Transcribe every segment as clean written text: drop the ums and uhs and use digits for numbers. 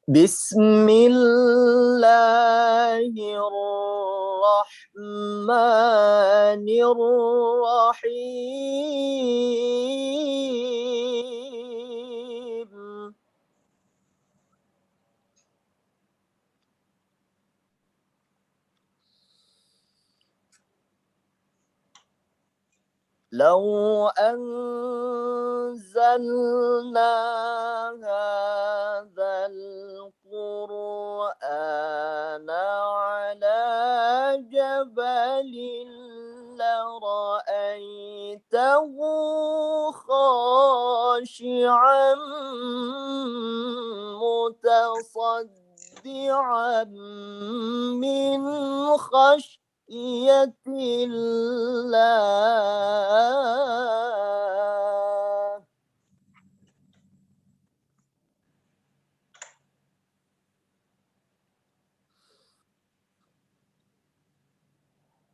بسم الله الرحمن الرحيم. لو أنزلنا هذا القرآن على جبل لرأيته خاشعا متصدعا من خشية الله.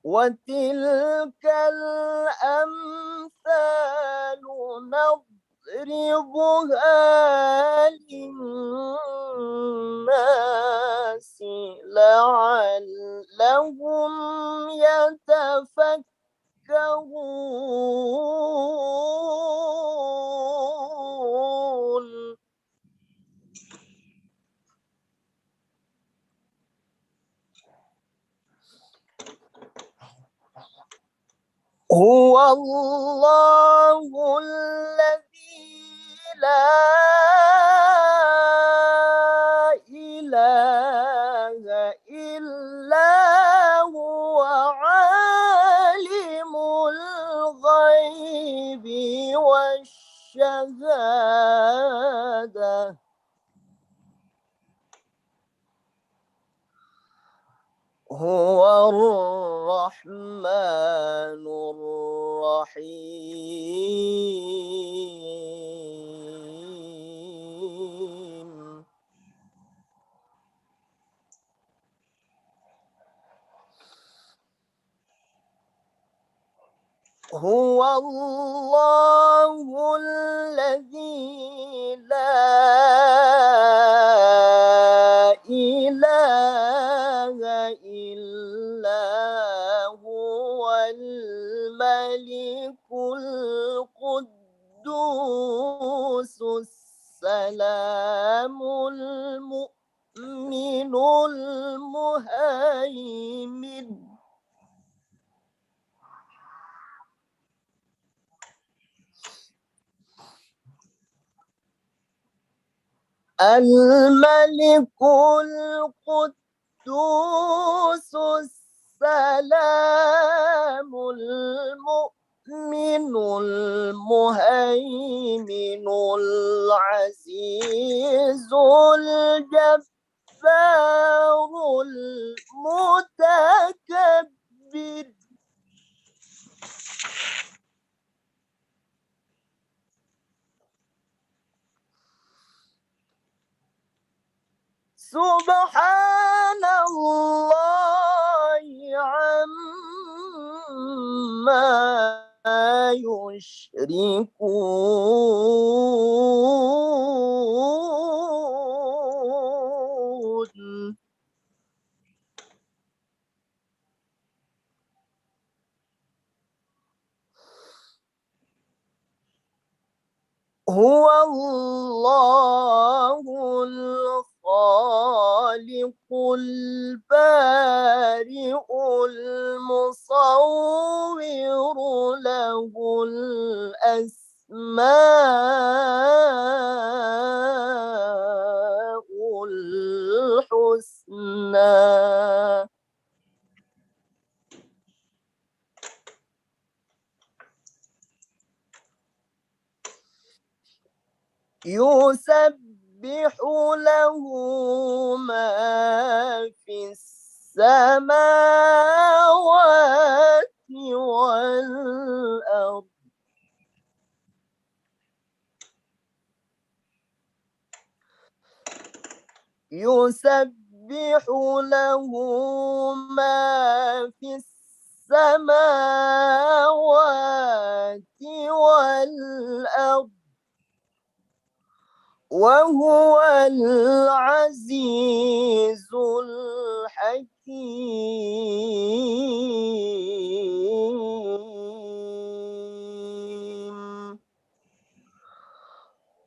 وتلك الأمثال نضربها للناس لعلهم يتفكرون. هو الله الذي لا إله إلا هو عالم الغيب والشهادة. هو الرحمن الرحيم. هو الله الذي لا إله إلا هو الملك القدوس السلام المؤمن المهيمن الملك القدوس السلام المؤمن المهيمن العزيز الجبار المتكبر. سبحان الله عما يشركون. هو الله الخالق البارئ المصور له الأسماء الحسنى. يسبح له ما في السماوات والأرض. يسبح له ما في السماوات والأرض وهو العزيز الحكيم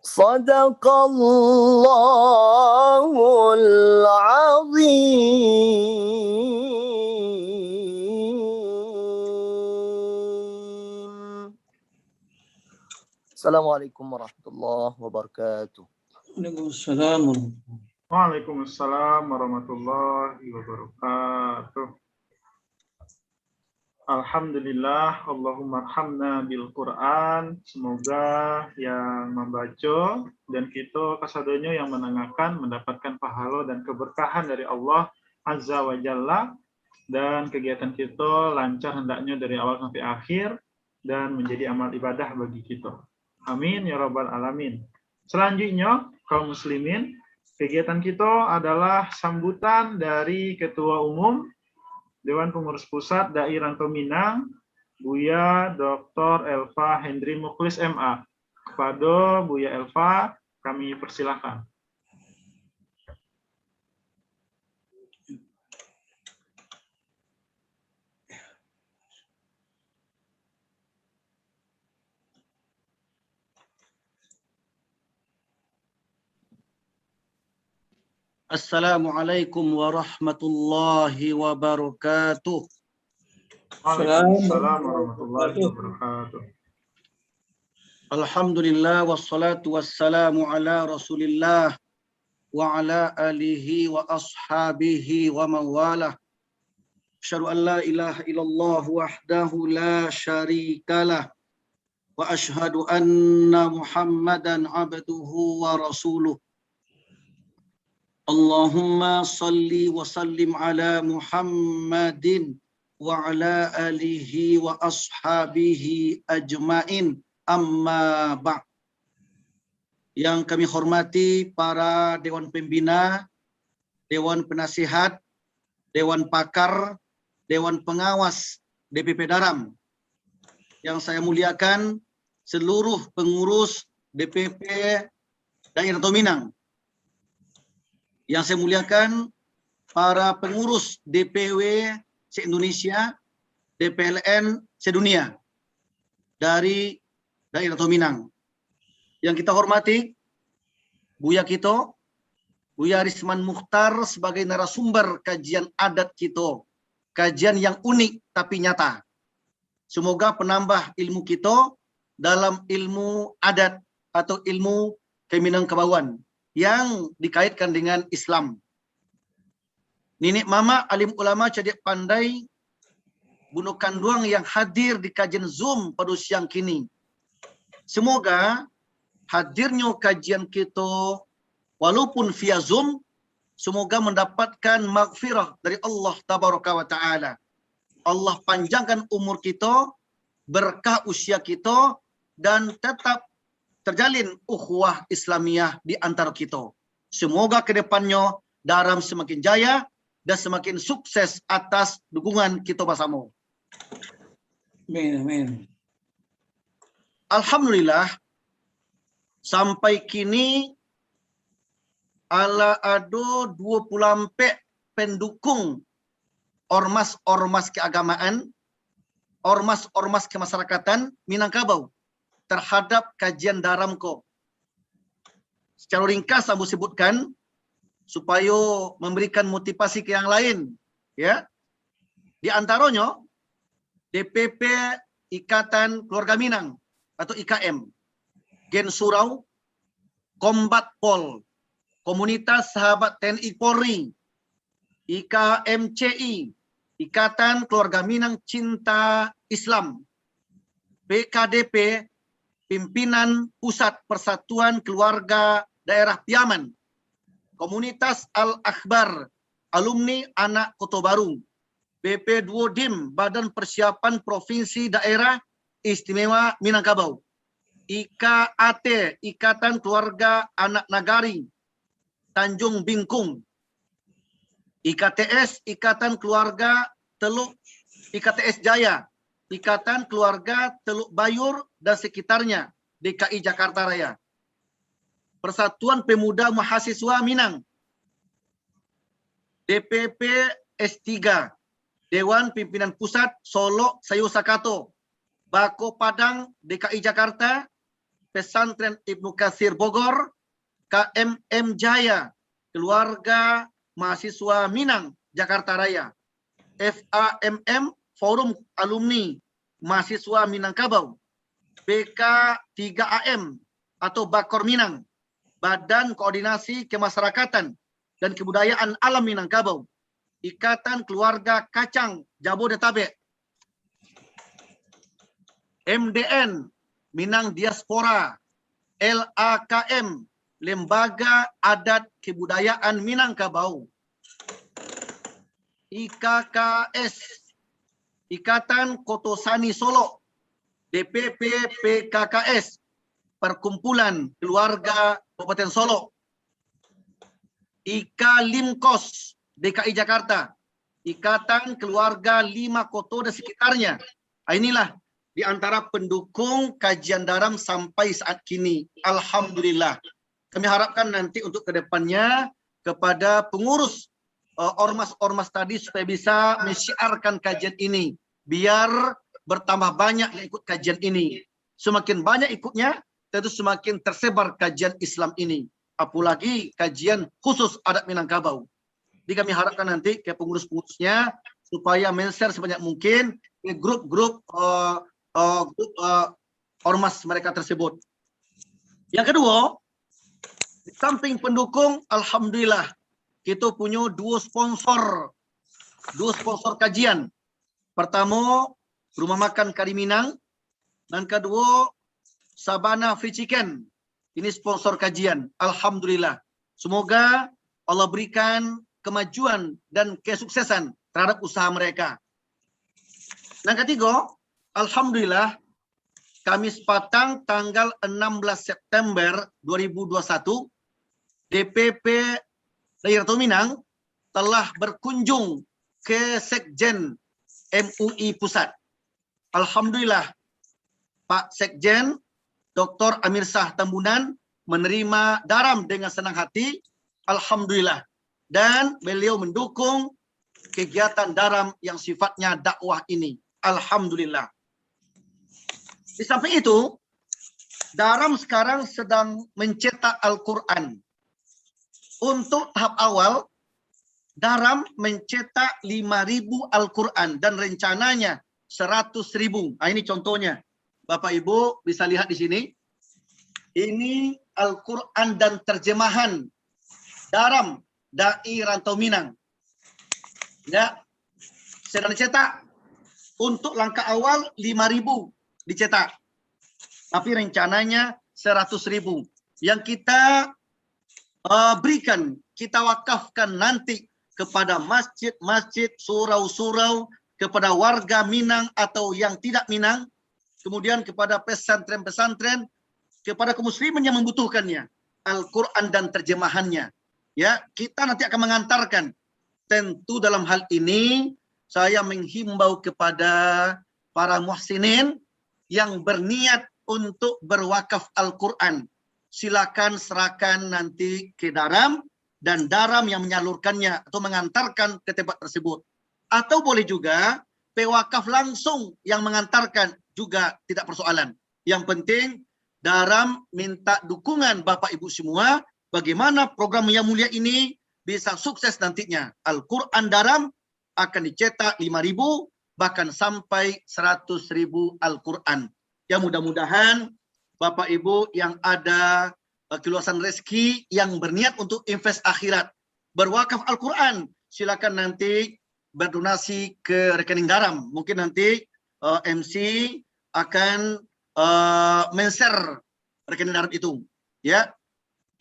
صدق الله العظيم. السلام عليكم ورحمة الله وبركاته. Waalaikumsalam warahmatullahi wabarakatuh. Alhamdulillah, Allahumma arhamna bil Quran. Semoga yang membaca dan kita kasadonyo yang mendengarkan mendapatkan pahala dan keberkahan dari Allah Azza wa Jalla, dan kegiatan kita lancar hendaknya dari awal sampai akhir dan menjadi amal ibadah bagi kita. Amin ya rabbal alamin. Selanjutnya, kaum muslimin, kegiatan kita adalah sambutan dari Ketua Umum Dewan Pengurus Pusat DAI Rantau Minang, Buya Dr. Elva Hendri Mukhlis MA. Kepada Buya Elva, kami persilahkan. Assalamualaikum warahmatullahi wabarakatuh. Waalaikumsalam warahmatullahi wabarakatuh. Alhamdulillah wassalatu wassalamu ala Rasulillah wa ala alihi wa ashabihi wa mawalah. Asyhadu an la ilaha illallah wahdahu la syarikalah wa asyhadu anna Muhammadan abduhu wa rasuluh. Allahumma salli wa sallim ala Muhammadin wa ala alihi wa ashabihi ajmain, amma ba'd. Yang kami hormati para Dewan Pembina, Dewan Penasihat, Dewan Pakar, Dewan Pengawas DPP Daram. Yang saya muliakan seluruh pengurus DPP Daerah Rantau Minang. Yang saya muliakan para pengurus DPW se-Indonesia, DPLN sedunia dari Daerah Rantau Minang. Yang kita hormati Buya kita, Buya Risman Mukhtar sebagai narasumber kajian adat kita. Kajian yang unik tapi nyata. Semoga penambah ilmu kita dalam ilmu adat atau ilmu Keminangkabauan yang dikaitkan dengan Islam. Nenek mama alim ulama cerdik pandai bunuh kanduang yang hadir di kajian Zoom pada siang kini. Semoga hadirnya kajian kita walaupun via Zoom, semoga mendapatkan maghfirah dari Allah Tabaraka wa Ta'ala. Allah panjangkan umur kita, berkah usia kita, dan tetap terjalin ukhuwah Islamiyah di antara kita. Semoga ke depannya Daram semakin jaya dan semakin sukses atas dukungan kita bersama. Amin, amin. Alhamdulillah, sampai kini ada 24 pendukung ormas-ormas keagamaan, ormas-ormas kemasyarakatan Minangkabau terhadap kajian Daramko. Secara ringkas saya sebutkan supaya memberikan motivasi ke yang lain, ya. Di antaranya DPP Ikatan Keluarga Minang atau IKM, Gen Surau, Kombat Pol, Komunitas Sahabat TNI Polri, IKMCI, Ikatan Keluarga Minang Cinta Islam, PKDP, Pimpinan Pusat Persatuan Keluarga Daerah Piaman, Komunitas Al-Akhbar, Alumni Anak Kota Baru, BP2 DIM, Badan Persiapan Provinsi Daerah Istimewa Minangkabau, IKAT, Ikatan Keluarga Anak Nagari, Tanjung Bingkung, IKTS, Ikatan Keluarga Teluk IKTS Jaya, Ikatan Keluarga Teluk Bayur dan sekitarnya, DKI Jakarta Raya. Persatuan Pemuda Mahasiswa Minang, DPP S3, Dewan Pimpinan Pusat Solo Sayur Sakato, Bako Padang DKI Jakarta, Pesantren Ibnu Katsir Bogor, KMM Jaya, Keluarga Mahasiswa Minang Jakarta Raya, FAMM Forum Alumni Mahasiswa Minangkabau, BK3AM atau Bakor Minang, Badan Koordinasi Kemasyarakatan dan Kebudayaan Alam Minangkabau, Ikatan Keluarga Kacang Jabodetabek, MDN Minang Diaspora, LAKM Lembaga Adat Kebudayaan Minangkabau, IKKS Ikatan Kotosani Solo, DPP PKKS Perkumpulan Keluarga Kabupaten Solo, IKLIMKOS DKI Jakarta, Ikatan Keluarga 5 Koto dan sekitarnya. Inilah di antara pendukung kajian daram sampai saat kini. Alhamdulillah. Kami harapkan nanti untuk kedepannya kepada pengurus ormas-ormas tadi supaya bisa menyiarkan kajian ini. Biar bertambah banyak yang ikut kajian ini. Semakin banyak ikutnya, tentu semakin tersebar kajian Islam ini. Apalagi kajian khusus adat Minangkabau. Jadi kami harapkan nanti ke pengurus-pengurusnya supaya men-share sebanyak mungkin ke grup-grup ormas mereka tersebut. Yang kedua, di samping pendukung, alhamdulillah kita punya dua sponsor kajian. Pertama, Rumah Makan Kari Minang, dan kedua, Sabana Free Chicken. Ini sponsor kajian. Alhamdulillah. Semoga Allah berikan kemajuan dan kesuksesan terhadap usaha mereka. Yang ketiga, alhamdulillah, Kamis Patang tanggal 16 September 2021, DPP Daerah Minang telah berkunjung ke Sekjen MUI Pusat. Alhamdulillah, Pak Sekjen Dr. Amir Shah Tambunan menerima daram dengan senang hati. Alhamdulillah. Dan beliau mendukung kegiatan daram yang sifatnya dakwah ini. Alhamdulillah. Di samping itu, daram sekarang sedang mencetak Al-Quran. Untuk tahap awal, daram mencetak 5.000 Al-Quran dan rencananya 100.000. Nah, ini contohnya. Bapak Ibu bisa lihat di sini. Ini Al-Quran dan terjemahan daram Dai Rantau Minang. Ya, sedang dicetak. Untuk langkah awal 5.000 dicetak. Tapi rencananya 100.000. Yang kita berikan, kita wakafkan nanti kepada masjid-masjid, surau-surau, kepada warga Minang atau yang tidak Minang, kemudian kepada pesantren-pesantren, kepada kaum muslimin yang membutuhkannya, Al-Quran dan terjemahannya. Ya, kita nanti akan mengantarkan. Tentu dalam hal ini saya menghimbau kepada para muhsinin yang berniat untuk berwakaf Al-Quran. Silakan serahkan nanti ke daram dan daram yang menyalurkannya atau mengantarkan ke tempat tersebut. Atau boleh juga pewakaf langsung yang mengantarkan juga tidak persoalan. Yang penting daram minta dukungan Bapak Ibu semua bagaimana program yang mulia ini bisa sukses nantinya. Al-Quran daram akan dicetak 5.000 bahkan sampai 100.000 Al-Quran. Ya, mudah-mudahan Bapak Ibu yang ada keluasan rezeki yang berniat untuk invest akhirat, berwakaf Al-Quran, silakan nanti berdonasi ke rekening daram. Mungkin nanti MC akan men-share rekening daram itu. Ya,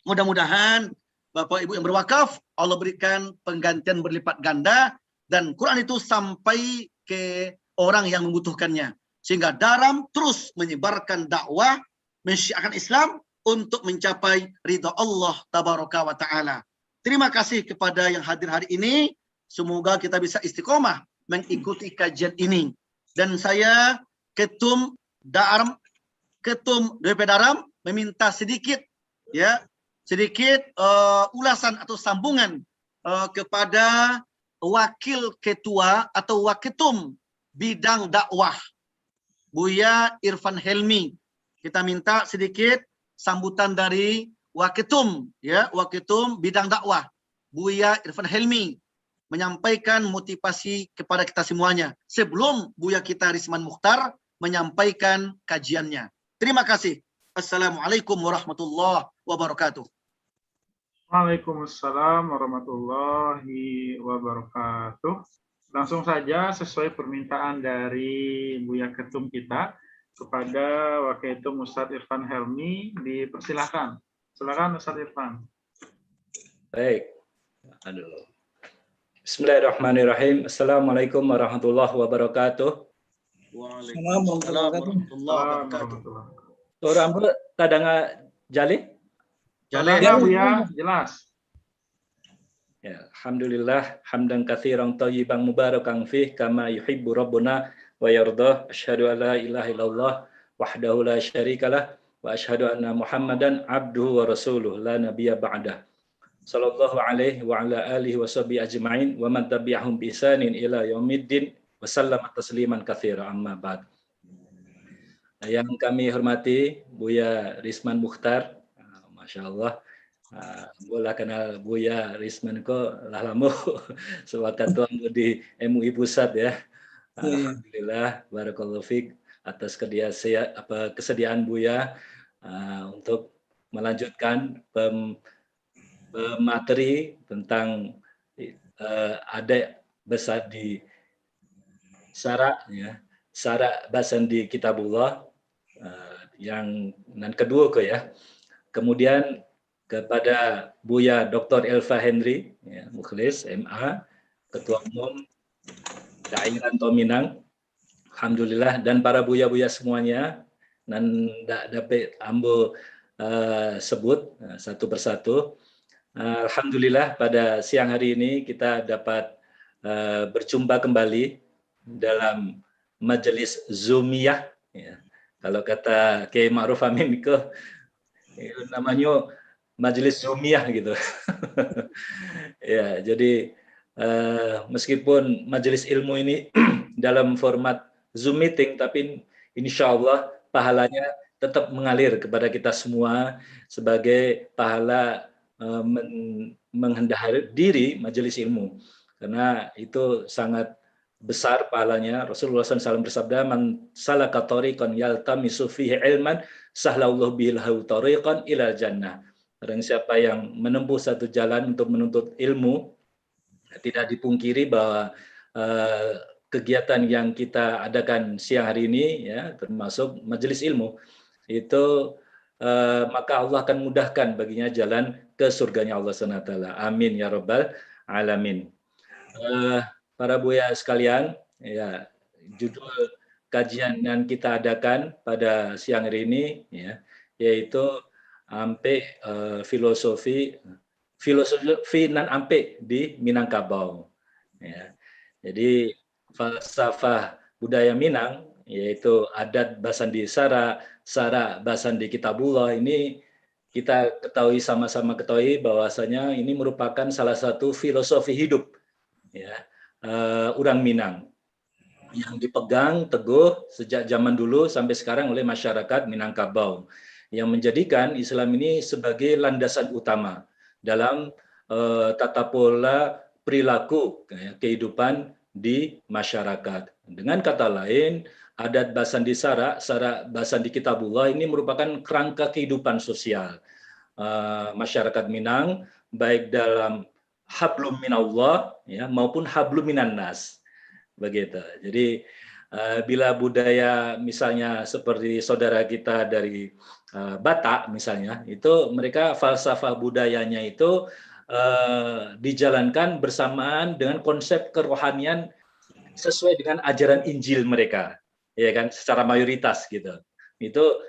mudah-mudahan Bapak Ibu yang berwakaf, Allah berikan penggantian berlipat ganda dan Quran itu sampai ke orang yang membutuhkannya. Sehingga daram terus menyebarkan dakwah, mensyiarkan Islam untuk mencapai ridha Allah tabaraka wa ta'ala. Terima kasih kepada yang hadir hari ini. Semoga kita bisa istiqomah mengikuti kajian ini. Dan saya ketum DPP Daram meminta sedikit ya sedikit ulasan atau sambungan kepada wakil ketua atau waketum bidang dakwah Buya Irfan Helmi. Kita minta sedikit sambutan dari waketum, ya, waketum bidang dakwah Buya Irfan Helmi menyampaikan motivasi kepada kita semuanya sebelum Buya kita Risman Mukhtar menyampaikan kajiannya. Terima kasih. Assalamualaikum warahmatullahi wabarakatuh. Waalaikumsalam warahmatullahi wabarakatuh. Langsung saja sesuai permintaan dari Buya Ketum kita kepada Waketum Ustadz Irfan Helmi, dipersilahkan. Silakan Ustadz Irfan. Baik. Bismillahirrahmanirrahim. Assalamualaikum warahmatullahi wabarakatuh. Waalaikumsalam warahmatullahi wabarakatuh. Orang tadanga jali? Jalan. Ya, Buya, jelas. Ya, alhamdulillah hamdan katsiran thayyiban mubarakan fih kama yuhibbu rabbuna wa yardah. Asyhadu an la ilaha illallah wahdahu la syarikalah wa asyhadu anna Muhammadan abduhu wa rasuluh la nabiyya ba'dah. Sallallahu alaihi wa ala alihi wa sahbihi ajma'in wa man tabi'ahum bi ihsanin ila yaumiddin wa sallama tasliman katsira amma ba'd. Yang kami hormati Buya Risman Mukhtar, Masya Allah, bola kenal Buya Risman ko lah lama sewakat tuang di MUI Pusat ya. Alhamdulillah, barakallahu fiik atas kesediaan Buya untuk melanjutkan materi tentang adat besar di Syara ya. Syara bahasan di Kitabullah yang dan kedua ke ya. Kemudian kepada Buya Dr. Elva Henry, ya, Mukhlis, MA, Ketua Umum Daerah Minang, alhamdulillah, dan para buya-buya semuanya, dan dapat ambo sebut satu persatu. Alhamdulillah pada siang hari ini kita dapat berjumpa kembali dalam majelis Zoomiyah. Ya. Kalau kata Kiai Ma'ruf Amin itu namanya majelis Zoomiyah gitu. Ya, jadi meskipun majelis ilmu ini dalam format Zoom meeting, tapi insya Allah pahalanya tetap mengalir kepada kita semua sebagai pahala menghadiri majelis ilmu, karena itu sangat besar pahalanya. Rasulullah SAW bersabda, "Man salaka tariqan yaltamisu fihi ilman, sahlallahu bihi tariqan ila jannah." Barang siapa yang menempuh satu jalan untuk menuntut ilmu, tidak dipungkiri bahwa kegiatan yang kita adakan siang hari ini, ya, termasuk majelis ilmu, itu maka Allah akan mudahkan baginya jalan ke surganya Allah SWT. Amin ya rabbal alamin. Para buya sekalian, ya, judul kajian yang kita adakan pada siang hari ini, ya, yaitu ampe filosofi nan ampe di Minangkabau. Ya. Jadi falsafah budaya Minang, yaitu adat Basandi Sara, Sara Basandi Kitabullah, ini kita sama-sama ketahui bahwasanya ini merupakan salah satu filosofi hidup, ya, orang Minang yang dipegang teguh sejak zaman dulu sampai sekarang oleh masyarakat Minangkabau, yang menjadikan Islam ini sebagai landasan utama dalam tata pola perilaku, ya, kehidupan di masyarakat. Dengan kata lain, adat Basandi Sara, Sara Basandi Kitabullah ini merupakan kerangka kehidupan sosial masyarakat Minang, baik dalam hablum minallah, ya, maupun hablum minan nas, begitu. Jadi bila budaya misalnya seperti saudara kita dari Batak misalnya, itu mereka falsafah budayanya itu dijalankan bersamaan dengan konsep kerohanian sesuai dengan ajaran Injil mereka, ya kan, secara mayoritas gitu. Itu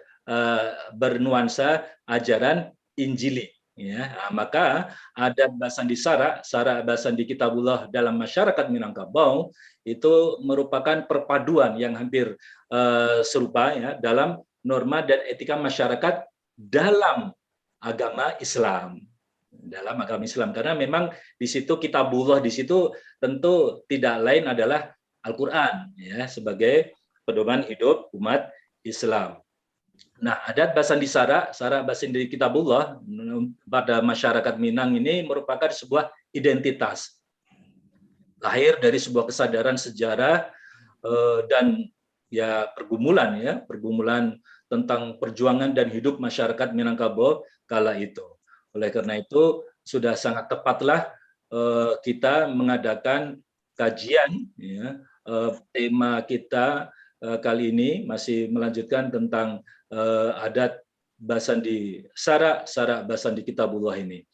bernuansa ajaran Injili. Ya, maka adat Basandi Sara, Sara Basandi Kitabullah dalam masyarakat Minangkabau itu merupakan perpaduan yang hampir serupa, ya, dalam norma dan etika masyarakat dalam agama Islam. Dalam agama Islam, karena memang di situ kitabullah, di situ tentu tidak lain adalah Al-Qur'an ya, sebagai pedoman hidup umat Islam. Nah, adat Basandi Sara Basandi Kitabullah pada masyarakat Minang ini merupakan sebuah identitas. Lahir dari sebuah kesadaran sejarah dan ya pergumulan tentang perjuangan dan hidup masyarakat Minangkabau kala itu. Oleh karena itu sudah sangat tepatlah kita mengadakan kajian ya, tema kita kali ini masih melanjutkan tentang adat Basandi Sara Basandi Kitabullah ini.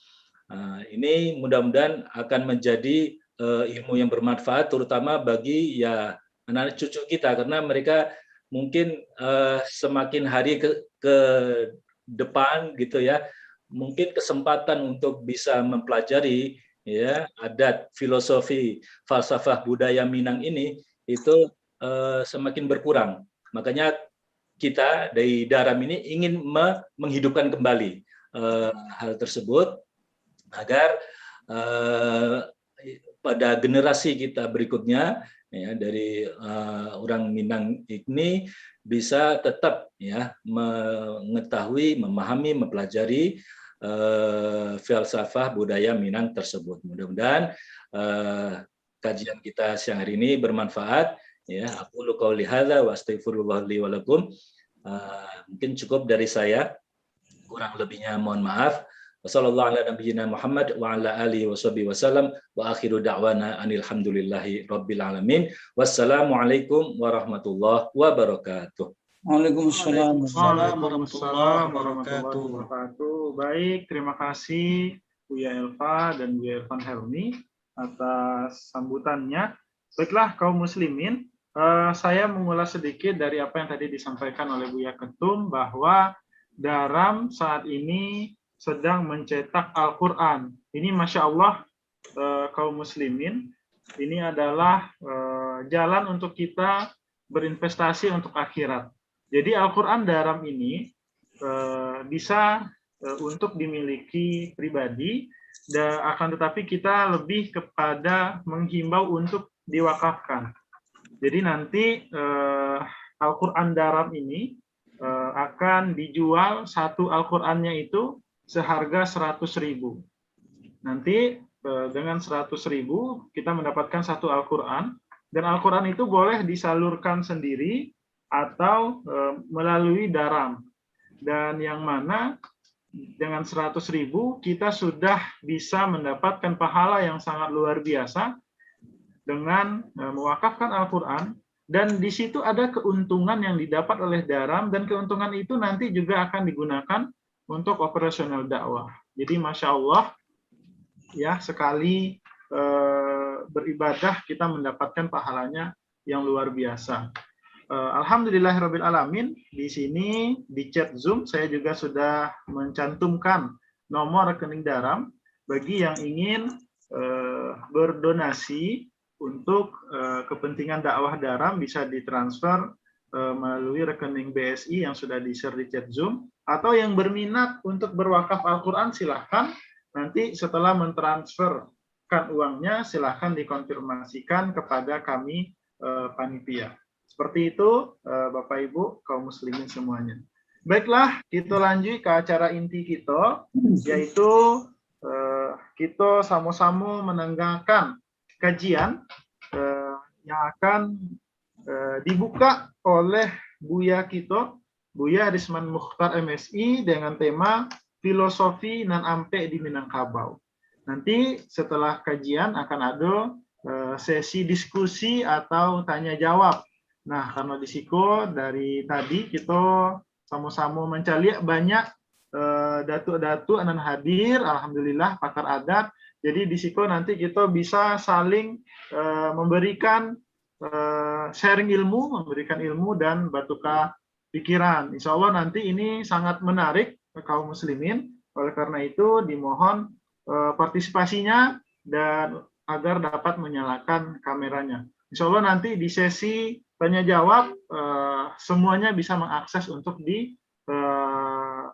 Ini mudah-mudahan akan menjadi ilmu yang bermanfaat terutama bagi ya anak cucu kita, karena mereka mungkin semakin hari ke depan gitu ya, mungkin kesempatan untuk bisa mempelajari ya adat, filosofi, falsafah budaya Minang ini itu semakin berkurang. Makanya kita dari Daram ini ingin menghidupkan kembali hal tersebut agar pada generasi kita berikutnya ya, dari orang Minang ini bisa tetap ya mengetahui, memahami, mempelajari filsafah budaya Minang tersebut. Mudah-mudahan kajian kita siang hari ini bermanfaat. Ya, aku qouli hadza wa astaghfirullah li wa lakum. Mungkin cukup dari saya. Kurang lebihnya mohon maaf. Wassallallahu ala nabiyyina Muhammad wa ala alihi washabihi wasallam wa akhiru da'wana anil hamdulillahi rabbil alamin. Wassalamualaikum warahmatullahi wabarakatuh. Waalaikumsalam. Waalaikumsalam warahmatullahi wabarakatuh. Baik, terima kasih Buya Elva dan Buya Irfan Helmi atas sambutannya. Baiklah kaum muslimin, saya mengulas sedikit dari apa yang tadi disampaikan oleh Buya Ketum bahwa Daram saat ini sedang mencetak Al-Quran. Ini Masya Allah kaum muslimin, ini adalah jalan untuk kita berinvestasi untuk akhirat. Jadi Al-Quran Daram ini bisa untuk dimiliki pribadi, dan akan tetapi kita lebih kepada menghimbau untuk diwakafkan. Jadi nanti Al-Quran Daram ini akan dijual satu Al-Qurannya itu seharga 100.000. Nanti dengan 100.000 kita mendapatkan satu Al-Quran, dan Al-Quran itu boleh disalurkan sendiri atau melalui Daram. Dan yang mana dengan 100.000 kita sudah bisa mendapatkan pahala yang sangat luar biasa dengan mewakafkan Al-Quran, dan di situ ada keuntungan yang didapat oleh Daram, dan keuntungan itu nanti juga akan digunakan untuk operasional dakwah. Jadi Masya Allah, ya sekali beribadah kita mendapatkan pahalanya yang luar biasa. Alhamdulillahirabbil alamin. Di sini di chat Zoom saya juga sudah mencantumkan nomor rekening Daram bagi yang ingin berdonasi untuk kepentingan dakwah Daram, bisa ditransfer melalui rekening BSI yang sudah di-share di chat Zoom, atau yang berminat untuk berwakaf Al-Quran silahkan nanti setelah mentransferkan uangnya silahkan dikonfirmasikan kepada kami panitia. Seperti itu Bapak Ibu kaum muslimin semuanya. Baiklah, kita lanjut ke acara inti kita, yaitu kita sama-sama mendengarkan kajian yang akan dibuka oleh Buya kita, Buya Arisman Mukhtar MSI, dengan tema Filosofi nan Ampe di Minangkabau. Nanti setelah kajian akan ada sesi diskusi atau tanya jawab. Nah, karena di siko dari tadi kita sama-sama mencari banyak datu-datu anan hadir, alhamdulillah pakar adat. Jadi di siko nanti kita bisa saling memberikan sharing ilmu, memberikan ilmu dan bertukar pikiran. Insya Allah nanti ini sangat menarik kaum muslimin. Oleh karena itu dimohon partisipasinya dan agar dapat menyalakan kameranya. Insya Allah nanti di sesi tanya jawab semuanya bisa mengakses untuk di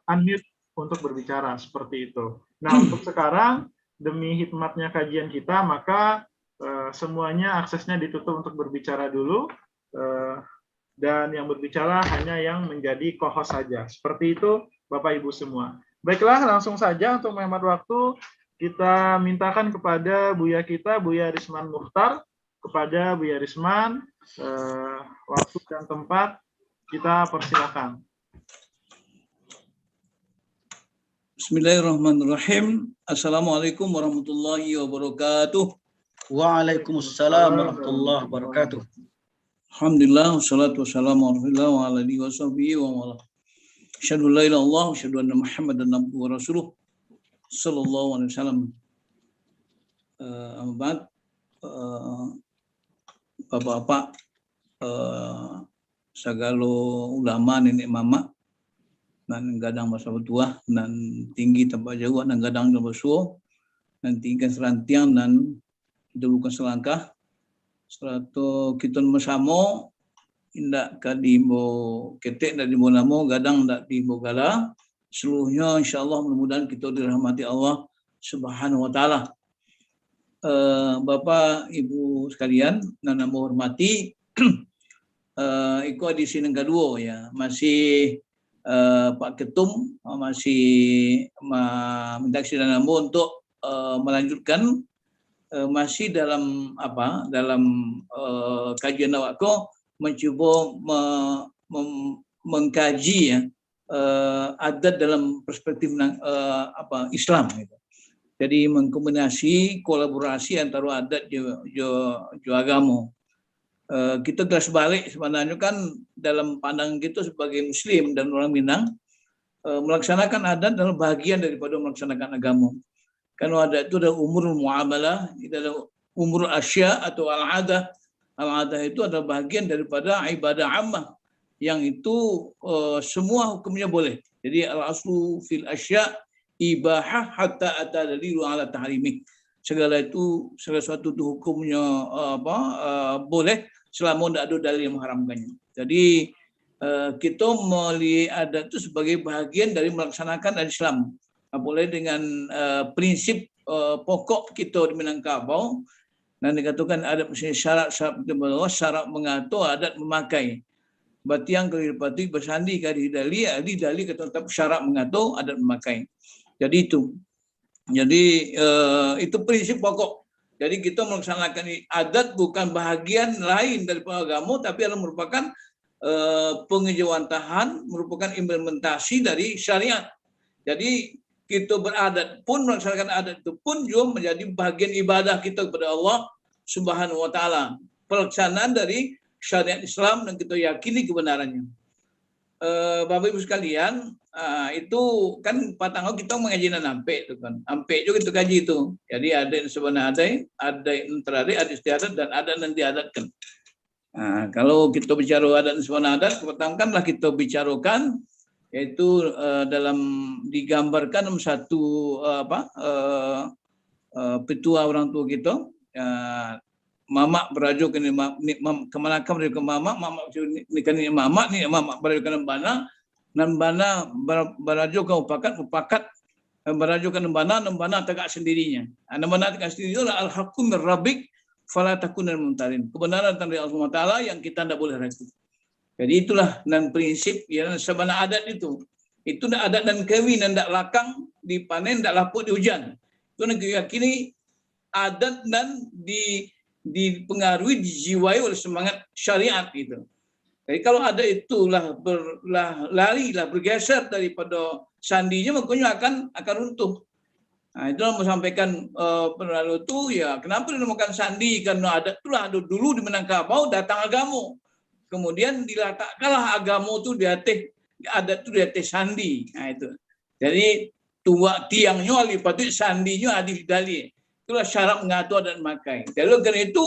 unmute untuk berbicara seperti itu. Nah, untuk sekarang demi hikmatnya kajian kita, maka semuanya aksesnya ditutup untuk berbicara dulu, dan yang berbicara hanya yang menjadi co-host saja. Seperti itu, Bapak Ibu semua. Baiklah, langsung saja untuk menghemat waktu, kita mintakan kepada Buya kita, Buya Risman Mukhtar, kepada Buya Risman, waktu dan tempat kita persilakan. Bismillahirrahmanirrahim. Assalamualaikum warahmatullahi wabarakatuh. Waalaikumsalam warahmatullahi wabarakatuh. Alhamdulillah, wassalatu wassalamu ala rasulillah wa ala alihi wa sahbihi wa wala. Asyhadu an la ilaha illallah wa asyhadu anna Muhammadan abduhu wa rasuluh sallallahu alaihi wasallam. Ba'd, Bapak-bapak, sagalo ulama nenek mama dan gadang masa tua dan tinggi tanpa jauh dan gadang tanpa suo dan tinggi serantiang dan dulukan selangkah seratu kita masamo indak kadimbo ketek dan dimbo namo gadang ndak dimbo gala seluruhnya insyaallah mudah-mudahan kita dirahmati Allah Subhanahu wa taala. Bapak Ibu sekalian dan namo hormati, iko di sini kedua ya, masih Pak Ketum masih minta kesediaan untuk melanjutkan masih dalam kajian awakku mencoba mengkaji ya adat dalam perspektif Islam gitu. Jadi mengkombinasi kolaborasi antara adat jo agama. Kita garis balik sebenarnya kan dalam pandangan kita sebagai Muslim dan orang Minang, melaksanakan adat adalah bagian daripada melaksanakan agama. Karena adat itu adalah umurul muamalah, itu adalah umurul asya atau al-adah. Al-adah itu adalah bagian daripada ibadah ammah, yang itu semua hukumnya boleh. Jadi al-aslu fil asya ibahah hatta atadalilu ala tahrimi. Segala sesuatu itu hukumnya boleh selama tidak ada dalil yang mengharamkannya. Jadi kita melihat adat itu sebagai bagian dari melaksanakan Islam. Boleh dengan prinsip pokok kita di Minangkabau dan dikatakan adat syarat mengatur adat memakai. Batiang keliripati bersandi kali dali kata tetap syarat mengatur adat memakai. Jadi itu. Jadi itu prinsip pokok. Jadi kita melaksanakan adat bukan bahagian lain dari agama, tapi adalah merupakan pengejawantahan, merupakan implementasi dari syariat. Jadi kita beradat pun, melaksanakan adat itu pun juga menjadi bagian ibadah kita kepada Allah Subhanahu wa taala. Pelaksanaan dari syariat Islam dan kita yakini kebenarannya. Bapak Ibu sekalian, itu kan patangau kita mengaji nampe itu kan. Ampe juga kita kaji itu. Jadi ada yang sebenarnya ada yang terade, ada istiadat dan ada yang diadatkan. Kalau kita bicara adat dan sebenarnya, pertama kita bicarakan yaitu dalam digambarkan satu petua orang tua kita, mamak berajuk ke kemanakam dari ke mamak nikah ni mamak ni mamak berajuk ke nembana, nembana berajuk ke upakat berajuk ke nembana tegak sendirinya. Nembana tegak sendirinya adalah al-haqqu mir rabbik fala takunal mumtarin. Kebenaran dari Allah Taala yang kita tidak boleh ragu. Jadi itulah dan prinsip yang sebenarnya adat itu. Itu adat dan kawin dan tidak lakang dipanen, tidak lapuk di hujan. Itu nak yakini adat dan dipengaruhi, dijiwai oleh semangat syariat itu. Jadi kalau ada itulah bergeser daripada sandinya, makanya akan runtuh. Nah, itu sampaikan lalu itu ya kenapa dinamakan sandi, karena adat itulah dulu di Minangkabau datang agama. Kemudian diletakkanlah agama itu di atas adat itu di atas sandi. Nah itu. Jadi tua tiangnya alipatu sandinya adil dali. Itulah syarat mengatur adat makai. Jadi karena itu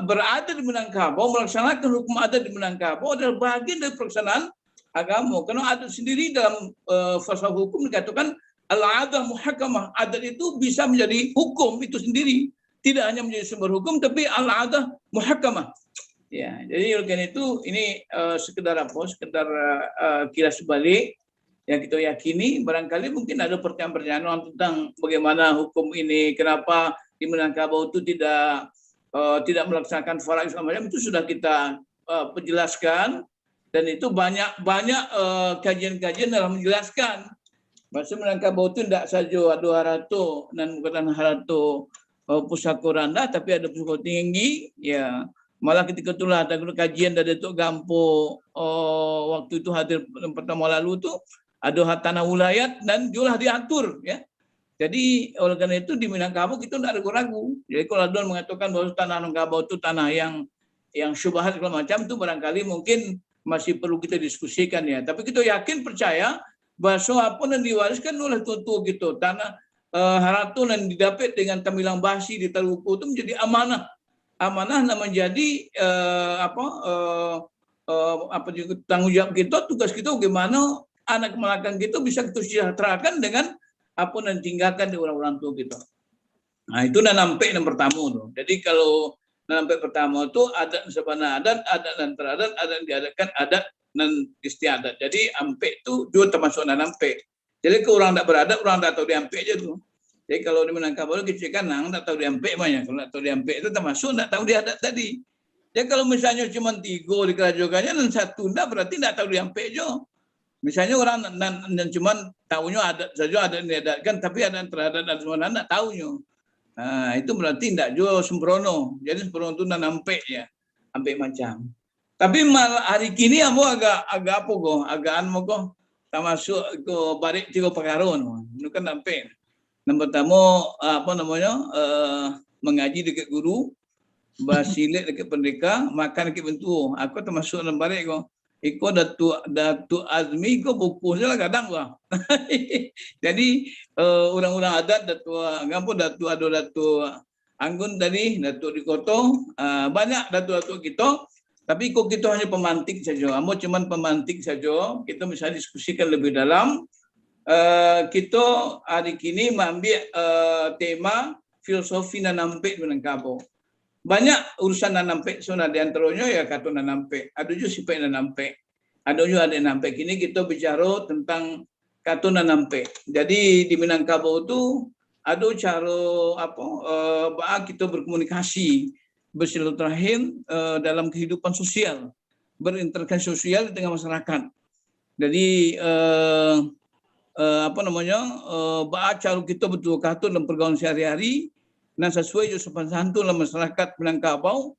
berada di Minangkabau, melaksanakan hukum adat di Minangkabau adalah bagian dari pelaksanaan agama. Karena adat sendiri dalam falsafah hukum dikatakan al-adah muhakamah. Adat itu bisa menjadi hukum itu sendiri. Tidak hanya menjadi sumber hukum, tapi al-adah muhakamah. Ya, jadi oleh karena itu ini sekedar kilas balik yang kita yakini. Barangkali mungkin ada pertanyaan-pertanyaan tentang bagaimana hukum ini, kenapa di Minangkabau itu tidak melaksanakan faraid segala macam, itu sudah kita penjelaskan, dan itu banyak kajian-kajian dalam menjelaskan. Bahasa Minangkabau itu tidak saja ada harato dan bukan harato pusaka rendah, tapi ada pusaka tinggi. Ya, malah ketika itulah ada kajian dari Datuk Gampo waktu itu hadir pertama lalu itu ada tanah wilayah dan juga diatur, ya. Jadi oleh karena itu di Minangkabau kita tidak ragu-ragu. Jadi kalau ada mengatakan bahwa tanah Minangkabau itu tanah yang syubhat segala macam, itu barangkali mungkin masih perlu kita diskusikan, ya. Tapi kita yakin percaya bahwa apa yang diwariskan oleh tua-tua gitu, tanah harato yang didapat dengan tamilang basi di Taluku itu menjadi amanah dan menjadi tanggung jawab kita, tugas kita bagaimana anak belakang kita bisa kita sejahterakan dengan apa yang tinggalkan di orang-orang tua kita. Nah, itu nampak yang pertama tuh. Jadi kalau nampak pertama itu adat sebenarnya adat dan teradat, adat yang diadakan adat dan istiadat. Jadi ampe itu juga termasuk nampak. Jadi kalau orang tak beradat, orang tak tahu diampe aja tuh. Jadi kalau di Minangkabau kita kan tak tahu diampe banyak. Kalau tak tahu diampe itu termasuk tak tahu diadat tadi. Jadi kalau misalnya cuma 3 di kerajokannya dan 1 enggak, berarti tak tahu diampe aja. Misalnya orang dan cuma tahunya adat saja, ada yang diadatkan, tapi ada yang teradat dan semua tidak tahunya. Nah, itu berarti tidak juga sembrono. Jadi sembrono itu nampak, ya, ampe macam. Tapi malah hari kini agak apa go, agak go, termasuk ke barik 3 perkara itu kan nampak. Yang pertama mengaji dekat guru, basilik dekat pendekar, makan dekat bentuk. Aku termasuk dalam barik go. Iko Datuk Azmi ko buku saja kadang lah. Jadi orang-orang adat Datuk Anggun tadi, Datuk di Koto, banyak Datuk kita. Tapi kok kita hanya pemantik saja. Amo cuma pemantik saja. Kita bisa diskusikan lebih dalam. Kita hari ini mengambil tema filosofi Nanampek Minangkabau. Banyak urusan Nanampek, so di antaranya ya kata Nanampek. Ada juga sifat Nanampek. Ada juga ada Nanampek. Ini kita bicara tentang kata Nanampek. Jadi di Minangkabau itu ada cara kita berkomunikasi, bersilaturahim dalam kehidupan sosial, berinteraksi sosial di tengah masyarakat. Jadi cara kita betul kata dalam pergaulan sehari-hari. Nah, sesuai jo sopan santun dalam masyarakat Minangkabau,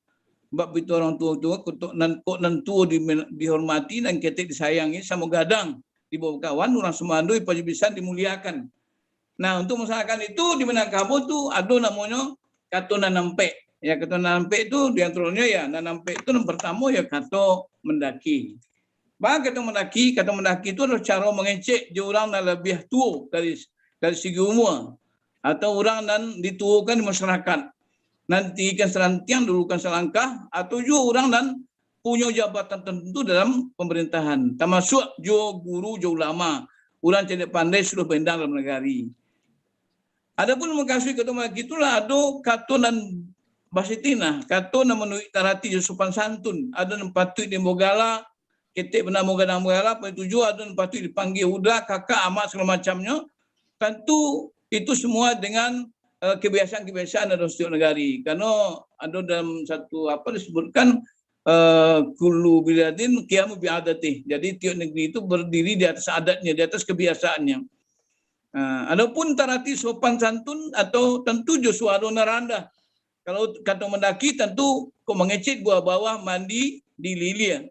bab itu orang tua-tua kok nan tua dihormati dan ketik disayangi sama gadang di bawah kawan orang semandui pasti bisa dimuliakan. Nah, untuk masyarakat itu di Minangkabau itu ada namanya kata Nanampek. Ya, kata Nanampek itu di antaranya ya Nanampek itu yang pertama ya kata mendaki. Kata mendaki itu adalah cara mengecek dia orang yang lebih tua dari segi umur, atau orang dan dituakan di masyarakat. Nanti kan serantiang dulukan selangkah, atau juga orang dan punya jabatan tertentu dalam pemerintahan. Termasuk juga guru, juga ulama. Orang cedek pandai sudah bendang dalam negari. Adapun mengkasih ketemu itulah ada kata dan basitina, kata dan menuik tarati sopan santun. Ada yang patut di Mogala, ketik benar Mogala, tujuh ada yang patut dipanggil udah, kakak, amat segala macamnya. Tentu itu semua dengan kebiasaan-kebiasaan dalam setiap negari. Karena ada dalam satu disebutkan kullu biladin qiyamu bi'adati. Jadi tiap negeri itu berdiri di atas adatnya, di atas kebiasaannya. Adapun tarati sopan santun atau tentu jo suara naranda. Kalau kata mendaki tentu kau mengecek gua bawah mandi di lilia.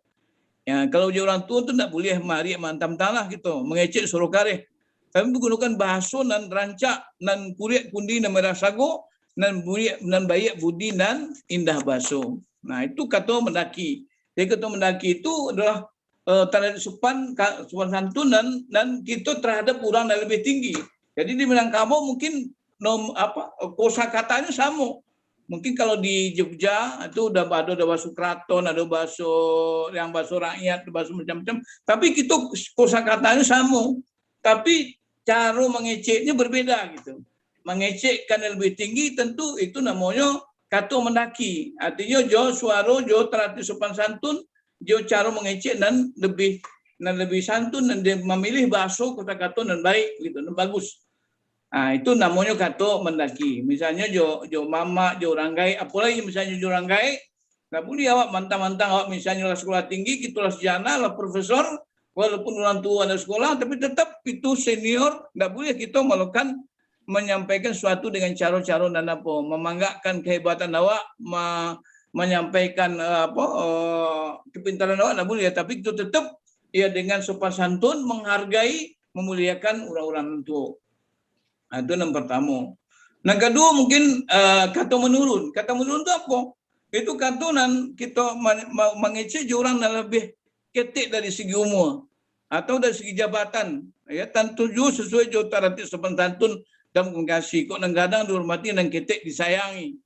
Ya, kalau dia orang tua tu tak boleh mari mantam tanah gitu, mengecek suruh kareh. Kami menggunakan bahasa nan rancak, nan kuriak kundi, nan merah sago, nan bayak budi, nan indah baso. Nah, itu kata mendaki. Jadi kata mendaki itu adalah tanda sopan santun dan kita terhadap orang yang lebih tinggi. Jadi di Minangkabau mungkin kosa katanya sama. Mungkin kalau di Jogja itu udah bahasa keraton, ada bahasa rakyat, bahasa macam-macam. Tapi kita kosa katanya sama. Tapi cara mengeceknya berbeda gitu. Mengecekkan yang lebih tinggi tentu itu namanya kata mendaki. Artinya jo suara, jo terhati sopan santun, jo cara mengecek dan lebih dan lebih santun dan dia memilih bahasa kata-kata dan baik gitu, dan bagus. Nah, itu namanya kata mendaki. Misalnya jo mama, jo orang gai, apalagi misalnya jo orang gai, nggak boleh awak mantang-mantang awak misalnya lah sekolah tinggi, gitulah sarjana, lah profesor, walaupun orang tua ada sekolah, tapi tetap itu senior, nggak boleh kita melakukan menyampaikan sesuatu dengan cara-cara dan apa, memanggakan kehebatan awak, menyampaikan kepintaran awak, nggak boleh. Tapi itu tetap ya dengan sopan santun, menghargai, memuliakan orang-orang tua. Nah, itu yang pertama. Yang kedua mungkin kata menurun. Kata menurun itu apa? Itu kata nan kita mengecek orang yang lebih ketik dari segi umur atau dari segi jabatan. Ya, tentu sesuai jota rantik sopan santun dan komunikasi. Kok kadang dihormati dan ketik disayangi.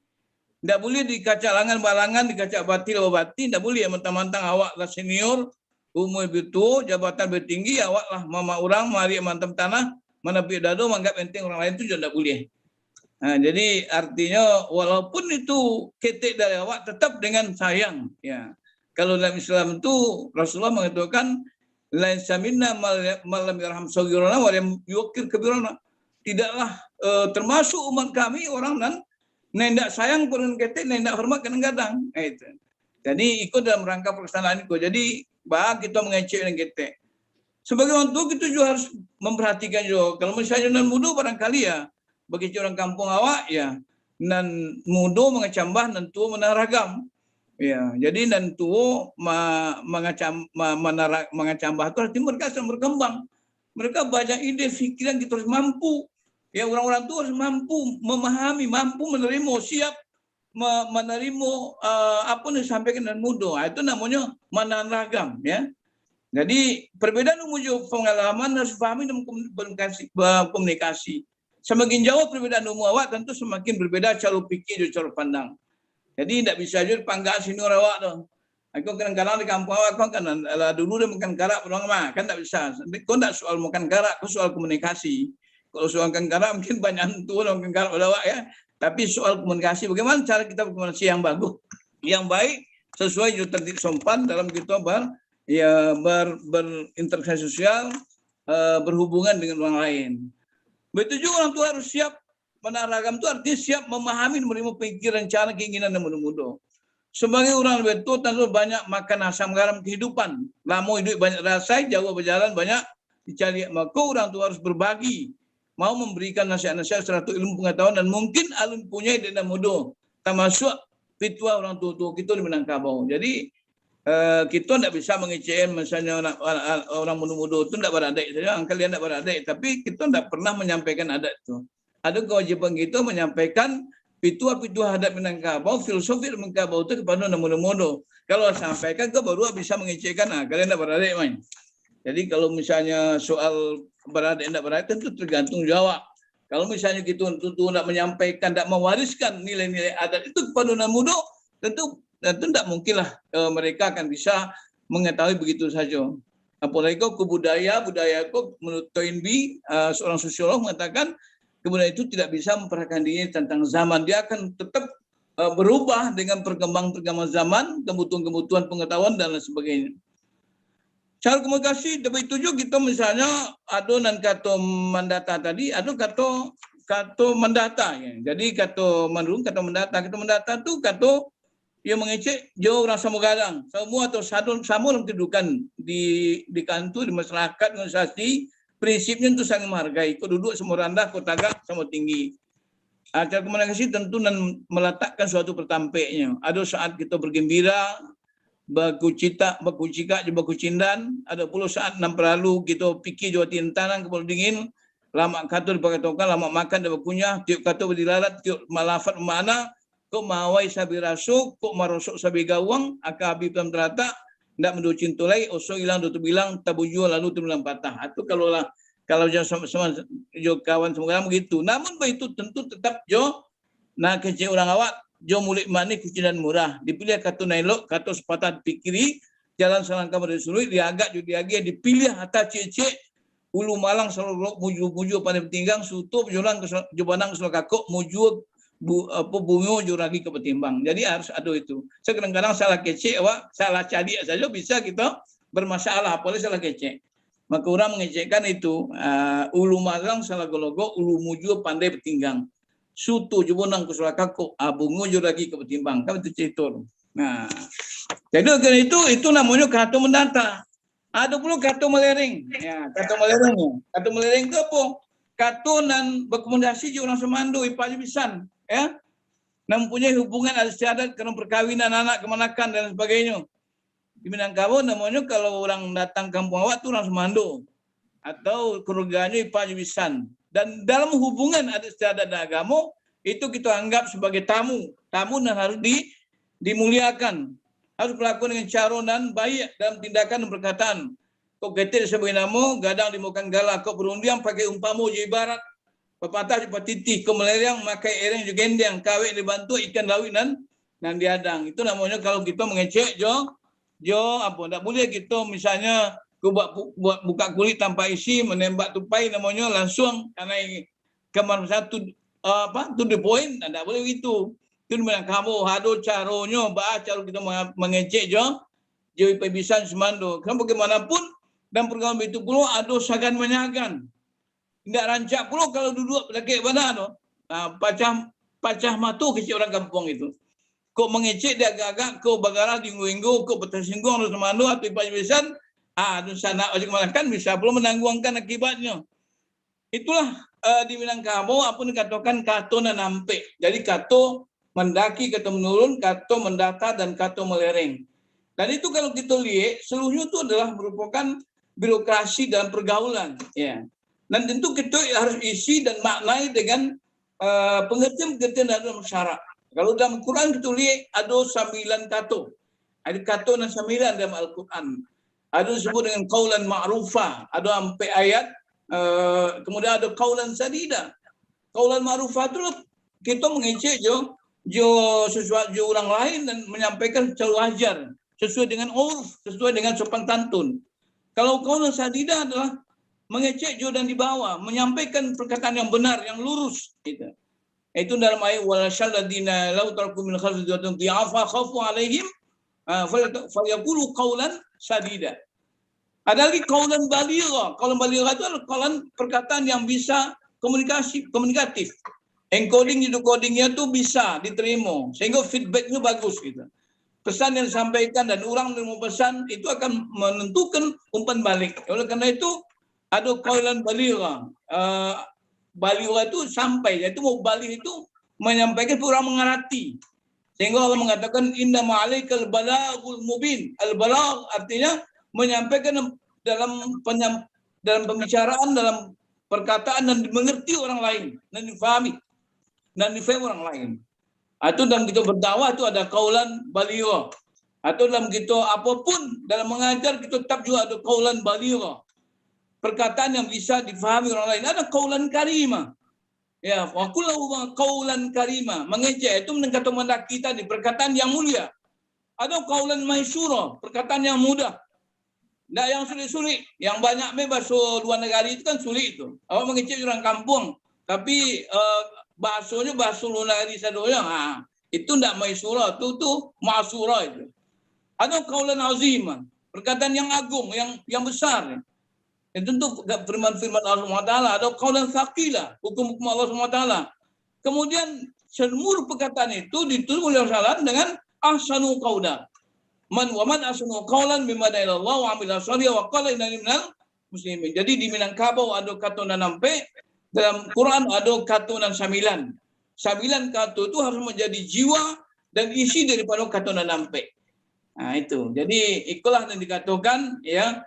Tidak boleh dikacak balangan, dikacak batil. Tidak boleh ya, mentang-mentang awak lah senior, umur lebih tua, jabatan lebih tinggi, awak lah mama orang, mari mantap tanah, mana pi dado menganggap penting orang lain itu juga tidak boleh. Nah, jadi artinya walaupun itu ketik dari awak tetap dengan sayang. Ya, kalau dalam Islam itu Rasulullah mengatakan lain samina malam yarham sagirana wa yuqir kabirana. Tidaklah termasuk umat kami orang nan nendak sayang pun ketik, nendak hormat kadang-kadang. Itu. Jadi ikut dalam rangka pelaksanaan itu. Jadi bah kita mengecek dengan ketik. Sebagai orang tua kita juga harus memperhatikan juga. Kalau misalnya nan muda barangkali ya bagi orang kampung awak ya nan muda mengecambah nan tua menaragam. Ya, jadi nan tua mengecambah itu artinya mereka sedang berkembang. Mereka banyak ide, pikiran kita harus mampu. Ya, orang-orang tua harus mampu memahami, mampu menerima, siap menerima apa yang disampaikan dan muda. Itu namanya manaragam ya. Jadi perbedaan umur pengalaman harus dipahami dalam komunikasi. Semakin jauh perbedaan umur awak tentu semakin berbeda cara pikir dan cara pandang. Jadi tidak bisa juga panggaan senior awak tu. Aku kadang-kadang di kampung awak kau kan dulu dia makan karak pulang mah kan tak bisa. Kau tak soal makan karak, kau soal komunikasi. Kalau soal makan karak mungkin banyak tu orang makan karak pada awak ya. Tapi soal komunikasi bagaimana cara kita berkomunikasi yang bagus, yang baik sesuai juga tertib sopan dalam kita berinteraksi sosial, berhubungan dengan orang lain. Begitu juga orang tua harus siap menaragam itu artinya siap memahami dan menerima pikiran, cara, keinginan dan muda-muda. Sebagai orang lebih tua tentu banyak makan asam garam kehidupan. Lama hidup banyak rasa, jauh berjalan banyak dicari. Maka orang tua harus berbagi, mau memberikan nasihat-nasihat serta ilmu pengetahuan dan mungkin alun punya dan muda. Termasuk fitua orang tua-tua kita di Minangkabau. Jadi kita tidak bisa mengecewakan misalnya orang muda-muda itu tidak beradik saja, kalian tidak beradik, tapi kita tidak pernah menyampaikan adat itu. Ada kewajiban kita menyampaikan fitua-fitua adat Minangkabau, filosofi Minangkabau itu kepada orang muda-muda. Kalau sampaikan ke baru bisa mengecewakan, kalian tidak beradik main. Jadi kalau misalnya soal beradik tidak beradik tentu tergantung jawab. Kalau misalnya kita tidak menyampaikan, tidak mewariskan nilai-nilai adat itu kepada orang muda, tentu tidak mungkinlah mereka akan bisa mengetahui begitu saja. Apalagi budaya kok menurut Toynbee, seorang sosiolog mengatakan kebudayaan itu tidak bisa memperhatikan diri tentang zaman. Dia akan tetap berubah dengan perkembangan zaman, kebutuhan pengetahuan dan lain sebagainya. Cara komunikasi lebih tujuh kita misalnya ada nan kata mendata tadi, ada kata mendata ya. Jadi kata menurun, kata mendata itu kata yang mengecek jauh orang sama gadang, semua atau sadun sama dalam kedudukan di kantor, di masyarakat, organisasi, prinsipnya itu saling menghargai. Kau duduk semua rendah, kau tagak sama tinggi. Cara komunikasi tentu dan meletakkan suatu pertampeknya. Ada saat kita bergembira, baku cindan. Ada puluh saat enam perlalu kita fikir jauh tintanan kepala dingin. Lama kata dipakatokan, lama makan dan berkunyah. Tiap kata berdilalat, tiap malafat mana. Kok mawai sabi rasuk, kok marosok sabi gawang, akabi pelam terata, tidak mendu cintulai, oso hilang, tutup bilang, tabuju lalu tu bilang patah. Itu kalau jangan sama-sama jo kawan semoga begitu. Namun begitu tentu tetap jo nak kecil orang awak, jo mulik manik kucinan murah. Dipilih kata nailok, kata sepatah pikiri, jalan selangkah pada sulit, diagak dipilih hatta cecek, ulu malang selalu muju pada tinggang, sutup jolang jobanang selalu kakok muju bumi juragi ke petimbang. Jadi harus ada itu. Kadang-kadang salah kecil, salah cadik saja bisa kita bermasalah, apalagi salah kecek. Maka orang mengecekkan itu ulu magang salah gologo, ulu muju pandai bertinggang. Sutu juga nang kusulah kaku, abungu juga lagi ke bertimbang. Kan itu cerita. Nah, jadi karena itu namanya kartu mendata. Ada pula kartu melering. Ya, kartu melering. Kartu melering itu apa? Kartu nan berkomendasi juga orang semando, ipanya pisan, ya. Mempunyai hubungan istiadat karena perkawinan anak kemanakan dan sebagainya. Di Minangkabau namanya kalau orang datang kampung awak tu orang semando atau keluarganya ipanya pisan. Dan dalam hubungan adat istiadat dan agama itu kita anggap sebagai tamu dan harus dimuliakan. Harus berlaku dengan cara dan baik dalam tindakan dan perkataan. Kau getir sebagai nama, gadang dimakan galak, kau berundian pakai umpamu je ibarat. Pepatah cepat titih, kau melerang, makai ereng juga gendang, kawin dibantu ikan laut dan diadang. Itu namanya kalau kita mengecek, tak boleh kita misalnya buat buka kulit tanpa isi, menembak tupai namanya langsung karena kemana satu to the point, tak boleh gitu. Itu memang kamu ada caranya, cara kita mengecek bisa semando. Karena bagaimanapun dan program itu pula ada sagan menyagan. Tidak rancak pula kalau duduk lagi mana tu. Pacah matu kecil orang kampung itu. Kau mengecek dia agak-agak, kau bagara dinggu-inggu, kau betersinggung atau semando atau ipajisan, tu sana ojek makan bisa belum menangguhkan akibatnya. Itulah di Minangkabau apa dikatakan kato nampe. Jadi kato mendaki, kato menurun, kato mendata dan kato melereng. Dan itu kalau kita lihat seluruhnya itu adalah merupakan birokrasi dan pergaulan. Ya. Dan tentu kita harus isi dan maknai dengan pengertian-pengertian dalam syarak. Kalau dalam Quran kita lihat ada 9 kato. Ada kato dan 9 dalam Al-Quran. Ada disebut dengan qaulan ma'rufah. Ada sampai ayat. Kemudian ada qaulan sadida. Qaulan ma'rufah itu kita mengecek sesuatu orang lain dan menyampaikan secara wajar. Sesuai dengan urf, sesuai dengan sopan santun. Kalau qaulan sadida adalah mengecek dan dibawa. Menyampaikan perkataan yang benar, yang lurus. Gitu. Itu dalam ayat walasyalladina law tarku min khalqatin dhi'afa khafu alaihim falyaqulu qaulan sadida. Ada lagi qaulan baligha. Qaulan baligha itu adalah qaulan perkataan yang bisa komunikatif. Encoding itu codingnya itu bisa diterima sehingga feedbacknya bagus gitu. Pesan yang disampaikan dan orang yang mau pesan itu akan menentukan umpan balik. Oleh karena itu ada qaulan baligha. Baligha itu sampai, yaitu mau balik itu menyampaikan orang mengerti. Sehingga Allah mengatakan inna ma'alaikal balaghul mubin. Al-balagh artinya menyampaikan dalam pembicaraan, dalam perkataan dan dimengerti orang lain dan difahami orang lain. Atau dalam kita berdakwah itu ada qaulan baligha. Atau dalam kita apapun dalam mengajar kita tetap juga ada qaulan baligha. Perkataan yang bisa difahami orang lain. Ada qaulan karimah. Ya, wa kullu qaulan karimah. Mengejek itu menengkata mendak kita di perkataan yang mulia. Ada qaulan maisura, perkataan yang mudah. Tidak yang sulit-sulit. Yang banyak bahasa luar negara itu kan sulit itu. Awak mengejek orang kampung, tapi bahasanya bahasa luar negara sadonya. Itu tidak maisura, itu ma'sura itu. Ada qaulan azimah, perkataan yang agung, yang besar. Itu tentu firman-firman Allah SWT, ada qaulan tsaqilah, hukum-hukum Allah SWT. Kemudian seluruh perkataan itu ditulis oleh Allah dengan ahsanu qaulan. Man ahsanu qaulan mimma da'a Allah wa amila shalihan wa qala innani minal muslimin. Jadi di Minangkabau ada kato nampe, dalam Quran ada kato dan 9. 9 kato itu harus menjadi jiwa dan isi daripada kato nampe. Nah itu. Jadi itulah yang dikatakan ya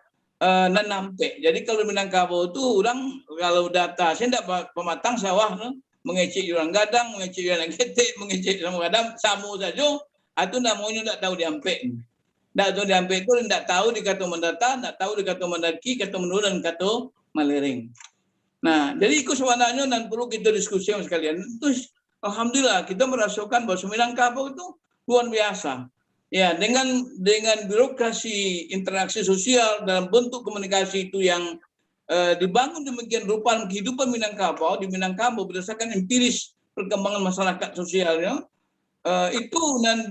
nampe. Jadi kalau Minangkabau itu orang kalau data saya tidak pematang sawah mengecek orang gadang, mengecek orang ketek, mengecek orang gadang samu saja. Itu namanya tidak tahu diampe. Tidak tahu diampe itu tidak tahu dikata mendata, tidak tahu dikata mendaki, kata menurun, kata melering. Nah, jadi itu sebenarnya dan perlu kita diskusi sekalian. Terus alhamdulillah kita merasakan bahwa Minangkabau itu luar biasa. Ya, dengan birokrasi interaksi sosial dalam bentuk komunikasi itu yang dibangun demikian rupa kehidupan Minangkabau di Minangkabau berdasarkan empiris perkembangan masyarakat sosialnya, itu nan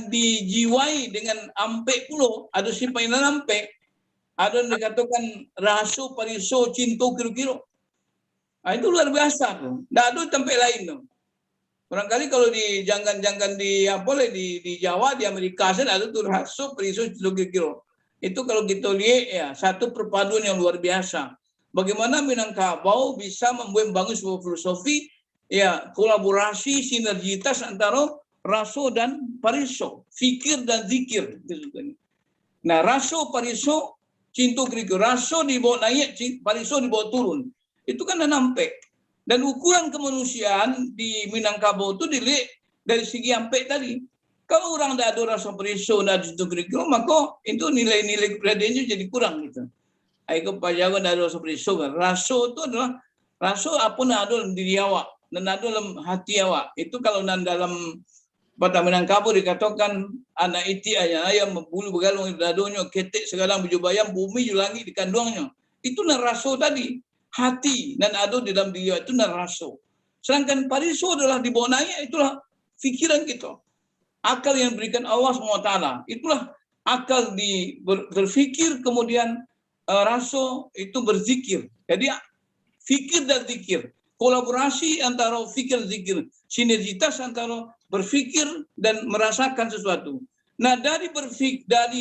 dijiwai dengan ampe pulo, ada sipai nan ampe, ada yang dikatakan raso pariso cinto kiro-kiro. Itu luar biasa tuh. Nggak ada tempat lain tuh. Barangkali kalau di janggan-janggan di di Jawa, di Amerika sana ada tuh raso pariso cinto kiro-kiro. Itu kalau kita lihat ya satu perpaduan yang luar biasa. Bagaimana Minangkabau bisa membangun sebuah filosofi ya kolaborasi sinergitas antara raso dan pariso, fikir dan zikir. Nah, raso pariso cinto kiro, raso dibawa naik, pariso dibawa turun. Itu kan nampak. Dan ukuran kemanusiaan di Minangkabau itu dilihat dari segi ampe tadi. Kalau orang tidak ada rasa periso dan cinto kiro, maka itu nilai-nilai kepribadiannya jadi kurang gitu. Ayo pajawan tidak ada rasa periso. Raso itu adalah raso apa yang ada dalam diri awak. Dan ada dalam hati awak. Itu kalau dalam Batak Minangkabau dikatakan anak iti ayam bulu begalung di dadonya, ketek sekarang baju bayam, bumi julangi di kandungnya. Itu naraso tadi. Hati dan ada di dalam dia itu naraso. Sedangkan pariso adalah dibawa naik, itulah pikiran kita. Akal yang diberikan Allah SWT. Itulah akal berfikir, kemudian raso itu berzikir. Jadi fikir dan zikir. Kolaborasi antara fikir dan zikir, sinergitas antara berfikir dan merasakan sesuatu. Nah, dari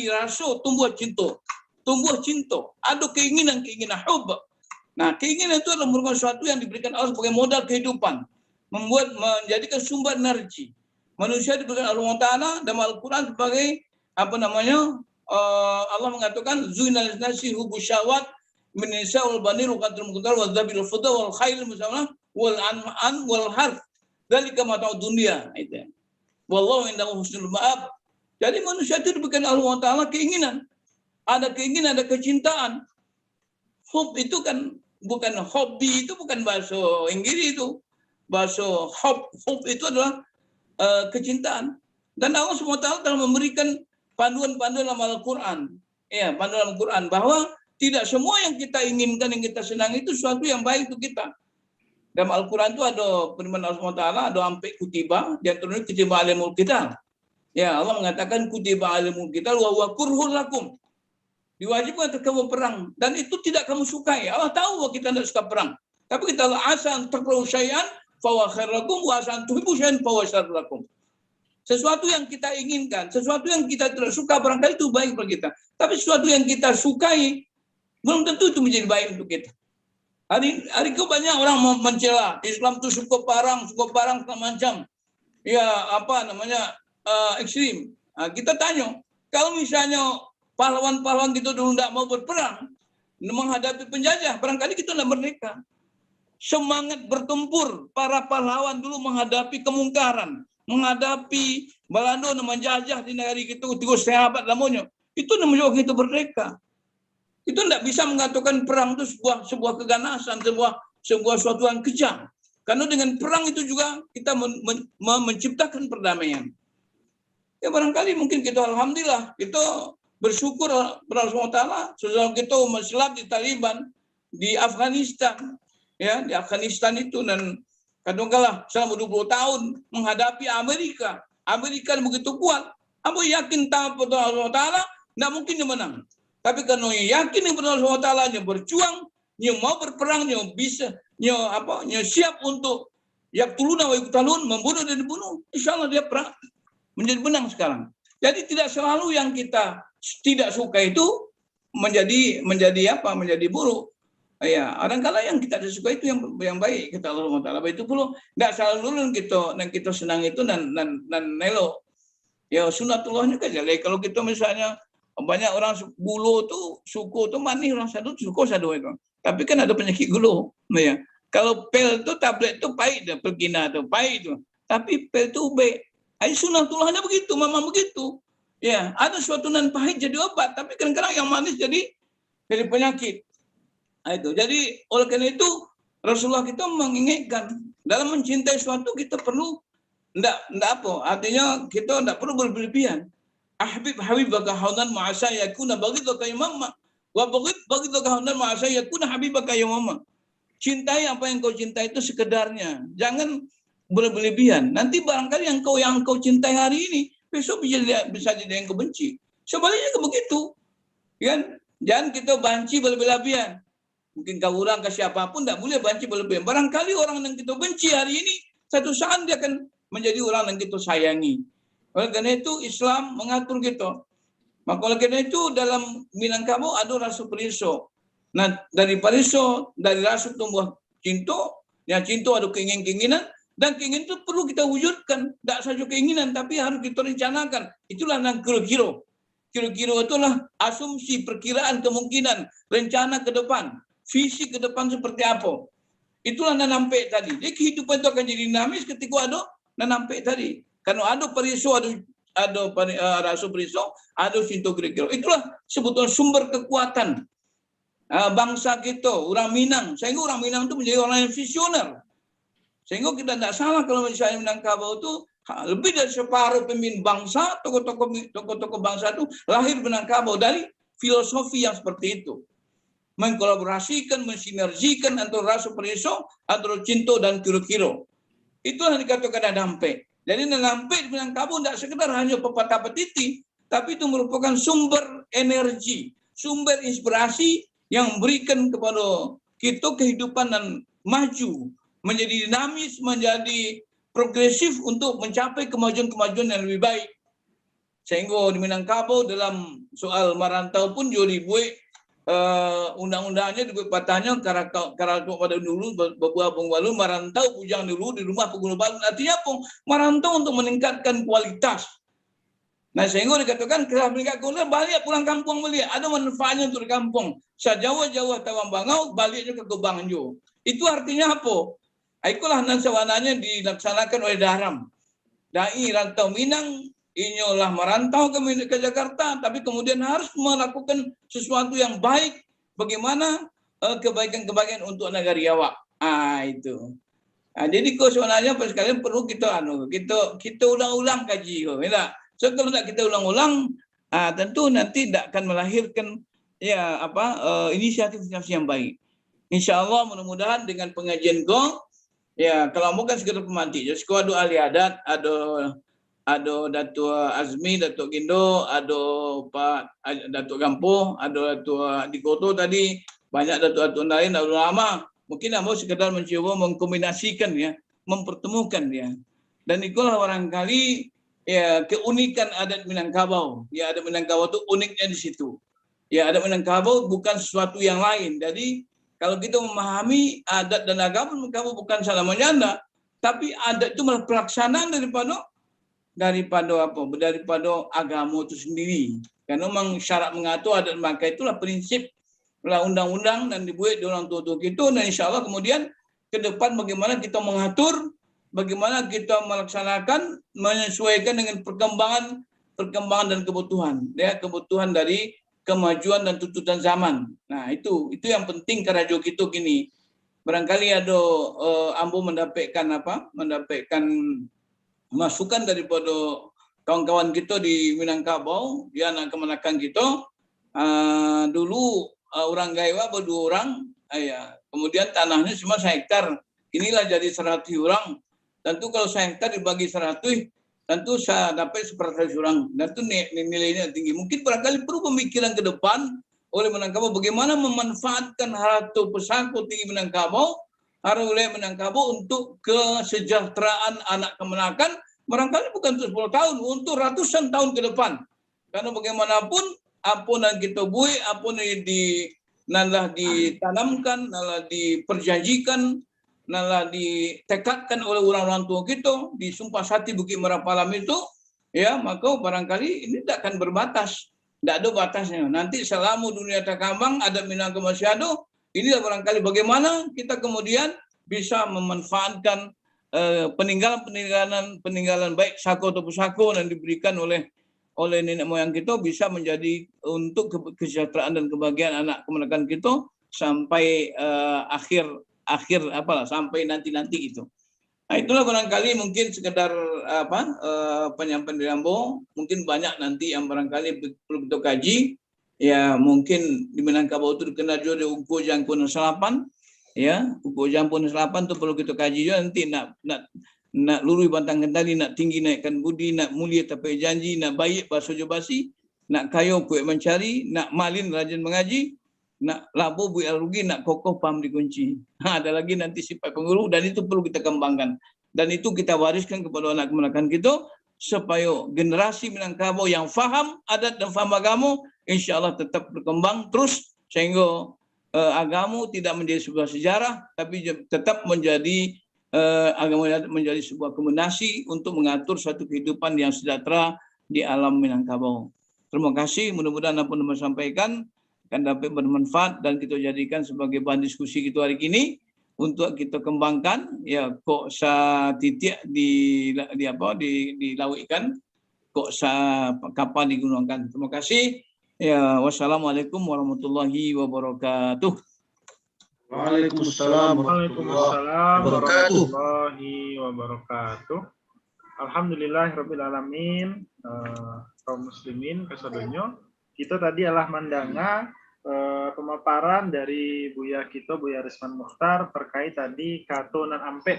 raso tumbuh cinta, ada keinginan hub. Nah, keinginan itu adalah merupakan sesuatu yang diberikan Allah sebagai modal kehidupan, menjadikan sumber energi. Manusia diberikan Allah Taala dalam Al-Quran sebagai Allah mengatakan zuinal nasi hubus syawat min nisa wal banir wa qatrul muqtar wa dhabil fuda wal khail musamah wal an'am wal harth dzalika mata'ud dunya. Itu wallahu indahu husnul ma'ab. Jadi manusia itu diberikan Allah Taala keinginan, ada kecintaan. Hub itu kan bukan hobi, itu bukan bahasa Inggris itu. Bahasa hub itu adalah kecintaan. Dan Allah SWT telah memberikan panduan-panduan dalam Al-Quran. Ya, panduan Al-Quran bahwa tidak semua yang kita inginkan, yang kita senang itu sesuatu yang baik untuk kita. Dalam Al-Quran itu ada firman Allah SWT, ada ampe kutiba, di antaranya kutiba alimul kita. Ya, Allah mengatakan kutiba alimul kita wa huwa kurhul lakum. Diwajibkan untuk kamu perang. Dan itu tidak kamu sukai. Allah tahu bahwa kita tidak suka perang. Tapi kita asan takrahu syai'an fahuwa khairul lakum wa asan tuhibbu syai'an fahuwa syarrul lakum. Sesuatu yang kita inginkan, sesuatu yang kita tidak suka barangkali itu baik bagi kita. Tapi sesuatu yang kita sukai belum tentu itu menjadi baik untuk kita. Hari itu banyak orang mencela Islam itu suka perang segala macam. Ya ekstrim. Nah, kita tanya, kalau misalnya pahlawan-pahlawan kita dulu tidak mau berperang menghadapi penjajah, barangkali kita tidak merdeka. Semangat bertempur para pahlawan dulu menghadapi kemungkaran, menghadapi Belanda menjajah di negara kita, tiga sahabat namanya. Itu namanya kita merdeka. Itu tidak bisa mengatakan perang itu sebuah keganasan, sebuah suatu yang kejam. Karena dengan perang itu juga kita menciptakan perdamaian. Ya barangkali mungkin kita alhamdulillah, kita bersyukur kepada Allah Taala setelah kita Islam di Taliban di Afghanistan, ya di Afghanistan itu, dan katakanlah selama 20 tahun menghadapi Amerika. Amerika begitu kuat. Aku yakin kepada Allah Taala tidak mungkin dia menang. Tapi karena yakin kepada Allah Taala, dia berjuang, dia mau berperang, dia bisa, dia siap untuk yaktuluna wa yuqtalun, membunuh dan dibunuh. Insyaallah dia perang menjadi menang sekarang. Jadi tidak selalu yang kita tidak suka itu menjadi buruk. Ya, kadang-kadang yang kita tidak suka itu yang baik, kata Allah Taala. Itu pula tidak selalu kita senang itu dan nelo. Ya sunatullahnya kan. Jadi kalau kita misalnya banyak orang gulu tuh suku tuh manis, orang satu suku satu itu. Tapi kan ada penyakit gulu. Ya. Kalau pil itu tablet itu pahit, pergina itu pahit itu. Tapi pil itu baik. Sunatullahnya begitu, memang begitu. Ya, ada suatu nan pahit jadi obat, tapi kadang-kadang yang manis jadi penyakit. Itu. Jadi oleh karena itu Rasulullah kita mengingatkan dalam mencintai sesuatu kita perlu artinya kita tidak perlu berlebihan. Habibaka haunan ma'asa yakuna baghidaka yamma wa baghidaka haunan ma'asa yakuna habibaka yamma. Cintai apa yang kau cintai itu sekedarnya. Jangan berlebihan. Nanti barangkali yang kau cintai hari ini, besok bisa jadi yang kau benci. Sebaliknya begitu. Kan? Jangan kita benci berlebihan. Mungkin kau orang ke siapapun tidak boleh benci berlebihan. Barangkali orang yang kita benci hari ini, satu saat dia akan menjadi orang yang kita sayangi. Oleh karena itu Islam mengatur kita. Maka oleh karena itu dalam Minangkabau ada rasa periso. Nah dari periso, dari rasa tumbuh cinta, ya cinta ada keinginan, dan keinginan itu perlu kita wujudkan. Tidak saja keinginan, tapi harus kita rencanakan. Itulah yang kira-kira. Kira-kira itulah asumsi, perkiraan, kemungkinan, rencana ke depan, visi ke depan seperti apa. Itulah yang nampak tadi. Jadi kehidupan itu akan jadi dinamis ketika ada yang nampak tadi. Karena ada periso, ada rasa periso, ada cinta kira-kira. Itulah sebetulnya sumber kekuatan bangsa kita, orang Minang. Sehingga orang Minang itu menjadi orang yang visioner. Sehingga kita tidak salah kalau misalnya Minangkabau itu lebih dari separuh pemimpin bangsa, tokoh-tokoh bangsa itu lahir Minangkabau dari filosofi yang seperti itu. Mengkolaborasikan, mensinergikan antara rasa periso, antara cinta dan kira-kira. Itulah yang dikatakan dampe. Jadi dampe di Minangkabau tidak sekedar hanya pepatah petiti, tapi itu merupakan sumber energi, sumber inspirasi yang memberikan kepada kita kehidupan dan maju, menjadi dinamis, menjadi progresif untuk mencapai kemajuan-kemajuan yang lebih baik. Sehingga di Minangkabau dalam soal merantau pun juga dibuat undang-undangnya dibuat patahnya karena pada dulu beberapa pengwalu merantau pujang dulu di rumah pengguna baru. Artinya apa? Merantau untuk meningkatkan kualitas. Nah sehingga dikatakan kalau meningkat kualitas balik pulang kampung balik. Ada manfaatnya untuk di kampung. Sejauh-jauh tawang bangau baliknya ke Gebang juga. Itu artinya apa? Itulah nasawananya dilaksanakan oleh Daram. Dai rantau Minang, inyolah merantau ke Jakarta, tapi kemudian harus melakukan sesuatu yang baik. Bagaimana kebaikan-kebaikan untuk negara Jawa. Itu. Jadi sebenarnya sekalian perlu kita ulang-ulang kaji. So kalau tidak kita ulang-ulang, tentu nanti tidak akan melahirkan inisiatif-inisiatif yang baik. Insya Allah mudah-mudahan dengan pengajian Gong, ya kalau bukan sekedar pemantik, jadi ada ahli adat, ada Datuk Azmi, Datuk Gindo, ada Pak Datuk Gampo, ada Datuk Dikoto tadi, banyak Datuk lain, ada ulama. Mungkin mau sekedar mencoba mengkombinasikan ya, mempertemukan ya. Dan itulah barangkali ya keunikan adat Minangkabau. Ya adat Minangkabau itu uniknya di situ. Ya adat Minangkabau bukan sesuatu yang lain. Jadi kalau kita memahami adat dan agama Minangkabau bukan salah menyanda, tapi adat itu malah pelaksanaan daripada agama itu sendiri. Karena memang syarat mengatur adat maka itulah prinsip undang-undang dan dibuat di orang tua-tua kita, dan insya Allah kemudian ke depan bagaimana kita mengatur, bagaimana kita melaksanakan, menyesuaikan dengan perkembangan dan kebutuhan dari kemajuan dan tuntutan zaman. Nah itu yang penting karajo kita gini. Barangkali ada ambo mendapatkan masukan daripada kawan-kawan kita di Minangkabau, dia anak kemenakan kita. Dulu orang Gaiwa berdua orang, kemudian tanahnya cuma 1 hektar. Inilah jadi 100 orang. Tentu kalau 1 hektar dibagi 100, tentu saya dapat 100 orang. Dan itu nilainya tinggi. Mungkin barangkali perlu pemikiran ke depan oleh Minangkabau bagaimana memanfaatkan harta pesako tinggi Minangkabau, oleh Minangkabau untuk kesejahteraan anak kemenakan. Barangkali bukan untuk 10 tahun, untuk ratusan tahun ke depan. Karena bagaimanapun apa yang kita buat, apa yang ditanamkan, diperjanjikan, ditekadkan oleh orang-orang tua kita di Sumpah Sati Bukit Merapalam itu, ya maka barangkali ini tidak akan berbatas, tidak ada batasnya. Nanti selama dunia takambang ada Minangkabau masih ada, inilah barangkali bagaimana kita kemudian bisa memanfaatkan peninggalan baik sako atau pusako yang diberikan oleh nenek moyang kita bisa menjadi untuk kesejahteraan dan kebahagiaan anak kemenakan kita sampai sampai nanti itu. Nah, itulah barangkali mungkin sekedar penyampaian dari Ambo. Mungkin banyak nanti yang barangkali perlu kita kaji. Ya mungkin di Minangkabau itu dikenal juga ukur jangkauan selapan. Ya ukur jangkauan selapan itu perlu kita kaji juga nanti. nak lurus bantang kendali, nak tinggi naikkan budi, nak mulia tapi janji, nak baik basuh basi, nak kaya kuat mencari, nak malin rajin mengaji, nak labu buat rugi, nak kokoh paham dikunci. Ada lagi nanti sifat pengguru, dan itu perlu kita kembangkan. Dan itu kita wariskan kepada anak keponakan kita, supaya generasi Minangkabau yang faham adat dan faham agama, insya-Allah tetap berkembang terus, sehingga agama tidak menjadi sebuah sejarah, tapi tetap menjadi agama menjadi sebuah kombinasi untuk mengatur suatu kehidupan yang sejahtera di alam Minangkabau. Terima kasih, mudah-mudahan apa yang disampaikan akan dapat bermanfaat dan kita jadikan sebagai bahan diskusi kita hari ini untuk kita kembangkan. Ya, kok sa titik dilawikkan, kok sa kapal digunakan. Terima kasih. Ya, wassalamualaikum warahmatullahi wabarakatuh. Waalaikumsalam warahmatullahi wabarakatuh. Alhamdulillahirrabbilalamin. Kaum muslimin kasadonyo, kita tadi adalah mandanga pemaparan dari Buya kita, Buya Risman Mukhtar, terkait tadi kato nan ampe.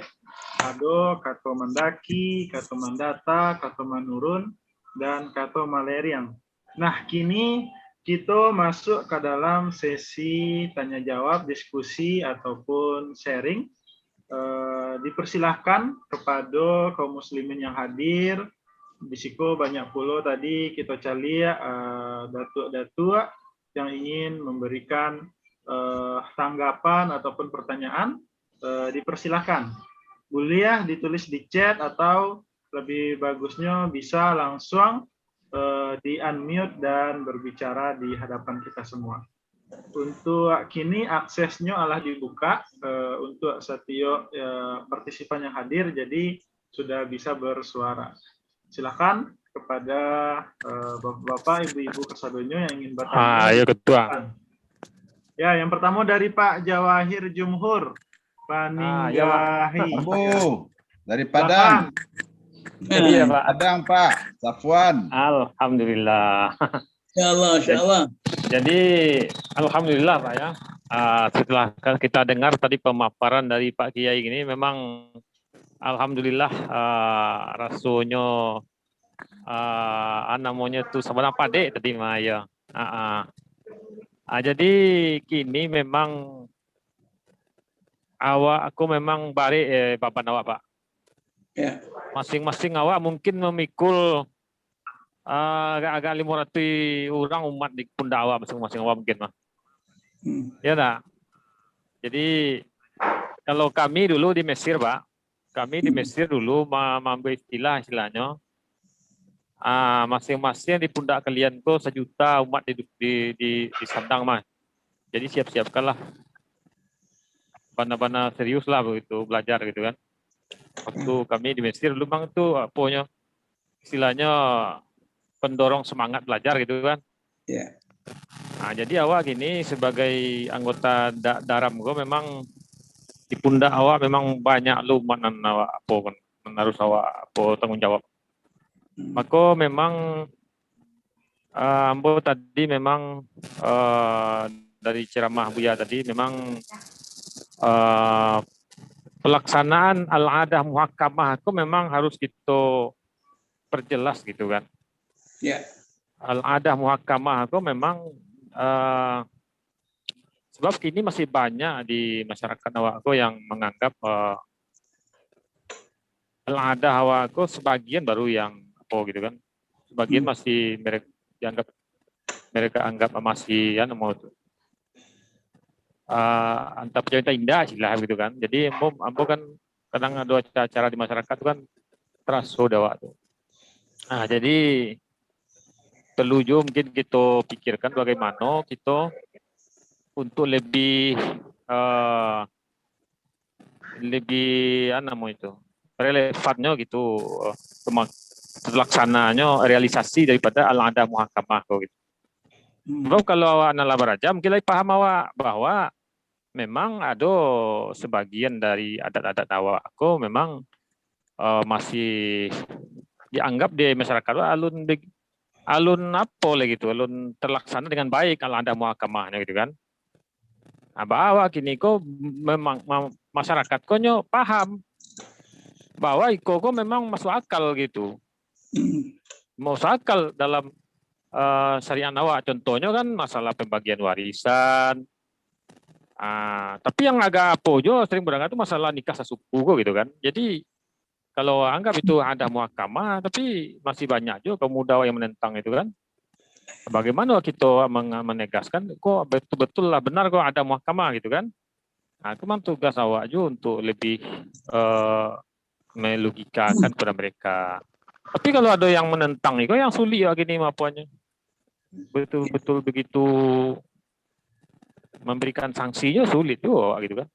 Ado kato mandaki, kato mandata, kato manurun, dan kato maleriang. Nah, kini kita masuk ke dalam sesi tanya jawab, diskusi ataupun sharing. Dipersilahkan kepada kaum muslimin yang hadir. Bisiko banyak pula tadi kita calia datuk-datuk yang ingin memberikan tanggapan ataupun pertanyaan. Dipersilahkan. Boleh ditulis di chat atau lebih bagusnya bisa langsung di unmute dan berbicara di hadapan kita semua. Untuk kini aksesnya adalah dibuka untuk setiap partisipan yang hadir, jadi sudah bisa bersuara. Silakan kepada bapak-bapak, ibu-ibu kasadonyo yang ingin bertanya. Ayo Ketua. Ya, yang pertama dari Pak Jawahir Jumhur, Paninggahi. Dari Padang. Iya Pak. Padang Pak, Safwan. Alhamdulillah. Insyaallah. Jadi alhamdulillah Pak ya. Setelah kita dengar tadi pemaparan dari Pak Kiai ini, memang alhamdulillah rasanya namanya tuh sebenarnya pade tadi mah ya. Jadi kini memang aku memang bari Bapak awak Pak. Ya. Masing-masing awak mungkin memikul agak 500 orang umat di pundak awak, masing-masing awak mungkin mah. Ya nak. Jadi kalau kami dulu di Mesir Pak, kami di Mesir dulu mengambil istilahnya masing-masing di pundak kalian tuh 1 juta umat di sandang mah. Jadi siap-siapkanlah. Bana-bana serius lah begitu belajar gitu kan. Waktu kami di Mesir dulu bang itu apanya istilahnya pendorong semangat belajar gitu kan. Ya. Nah, jadi awak gini sebagai anggota daram gue memang di pundak awak memang banyak lu manan awak apa kan harus awak apa tanggung jawab. Maka memang ambo tadi memang dari ceramah Buya tadi memang pelaksanaan al-adah muhakkamah itu memang harus kita perjelas gitu kan. Ya. Al-adah muhakkamah itu memang sebab kini masih banyak di masyarakat awakku yang menganggap al-adah awakku sebagian baru yang apa gitu kan. Sebagian masih mereka anggap masih ya mau antap cerita indah silah gitu kan. Jadi ambo kan kadang ada acara di masyarakat itu kan terasa dawa tuh. Nah, jadi perlu juga mungkin kita pikirkan bagaimana kita untuk lebih relevannya gitu pelaksananya realisasi daripada al-adah muhakkamah gitu. Sebab kalau awak nala beraja mungkin lagi paham awak bahwa memang ada sebagian dari adat-adat awak aku memang masih dianggap di masyarakat alun apa lagi gitu, alun terlaksana dengan baik kalau ada muhakkamahnya gitu kan. Nah, bahwa kini kok memang masyarakat konyo paham bahwa Iko memang masuk akal gitu. Masuk akal dalam syariat awak. Contohnya kan masalah pembagian warisan. Tapi yang agak pojo sering berangkat itu masalah nikah sesuku gitu kan. Jadi kalau anggap itu ada muhakamah, tapi masih banyak juga kaum muda yang menentang itu kan. Bagaimana kita menegaskan kok betul-betul lah benar kok ada muhakamah gitu kan. Itu memang tugas awak juga untuk lebih melogikakan kepada mereka. Tapi kalau ada yang menentang itu yang sulit ya gini mapuannya. Betul-betul begitu memberikan sanksinya sulit juga gitu kan.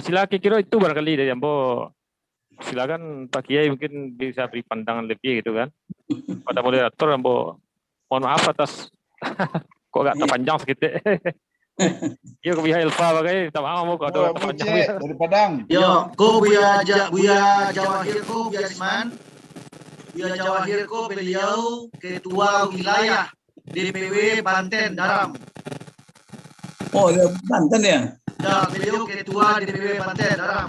Silakan kira itu barangkali dari Ambo. Silakan Pak Kiai mungkin bisa beri pandangan lebih gitu kan. Pada moderator Ambo, mohon maaf atas kok agak terpanjang sedikit. Yo Buya Elfa bagai minta maaf kok ada terpanjang dari Padang. Yo, ko Buya Jawahir ko Buya Isman. Buya Jawahir ko beliau ketua wilayah DPW Banten Daram. Oh, ya, Banten ya? Ya, beliau ketua DPW Banten Daram.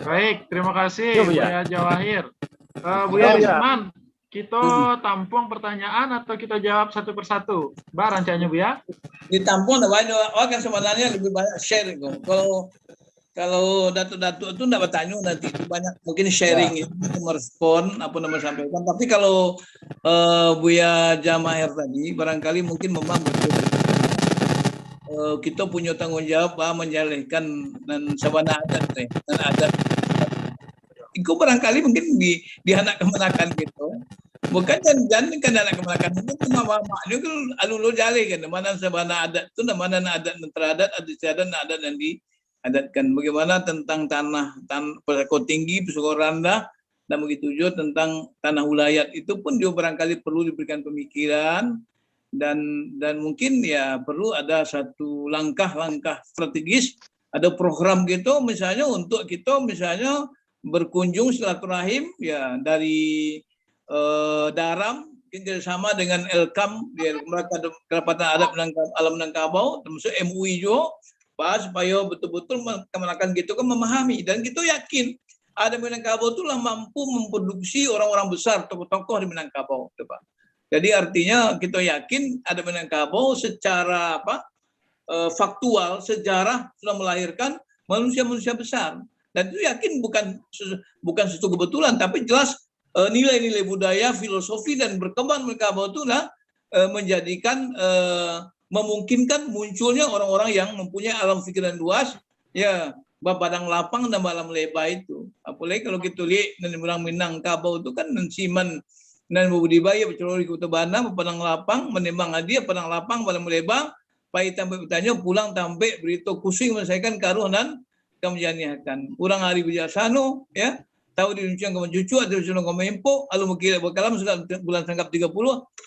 Baik, terima kasih Yo, Buya. Buya Jawahir. Buya Risman, kita tampung pertanyaan atau kita jawab satu persatu? Mbak, rancanya Buya? Ditampung ada banyak. Kan sebenarnya lebih banyak share itu. Kalau datuk-datuk itu enggak bertanya nanti itu banyak mungkin sharing itu merespon apa nama sampaikan. Tapi kalau Buya Jamaher tadi barangkali mungkin memang betul. Kita punya tanggung jawab menjalankan dan sabana adat dan adat. Itu barangkali mungkin di anak kemenakan gitu. Bukan dan kan anak kemenakan itu cuma maknya kan alul jale kan mana sabana adat itu mana adat teradat adat istiadat adat dan diadatkan. Bagaimana tentang tanah Pesako Tinggi, Pesako Rendah dan begitu juga tentang tanah wilayah itu pun juga barangkali perlu diberikan pemikiran. Dan mungkin ya perlu ada satu langkah-langkah strategis, ada program gitu misalnya untuk kita misalnya berkunjung silaturahim ya dari Daram kerjasama dengan Elkam di Kerapatan Adat Alam Minangkabau termasuk MUI juga supaya betul-betul kemenakan gitu kan memahami dan kita yakin ada Minangkabau itulah mampu memproduksi orang-orang besar tokoh-tokoh di Minangkabau, Pak. Jadi artinya kita yakin ada Minangkabau secara faktual sejarah sudah melahirkan manusia-manusia besar dan itu yakin bukan sesuatu kebetulan tapi jelas nilai-nilai budaya, filosofi dan berkembang Minangkabau itulah menjadikan memungkinkan munculnya orang-orang yang mempunyai alam pikiran luas ya Padang lapang dan alam lebar itu. Apalagi kalau kita lihat dan orang Minangkabau itu kan mensiman dan budidaya bercelori ke Bana, Padang lapang, menembang hadiah Padang lapang, Padang lebar, pai tampai bertanya pulang tampai berita kusing menyelesaikan karuh dan kemenjaniakan. Kurang hari bijaksana, ya, tahu diruncang ke cucu, ada diruncang ke mempo, alun mengkira berkalam sudah bulan sangkap 30,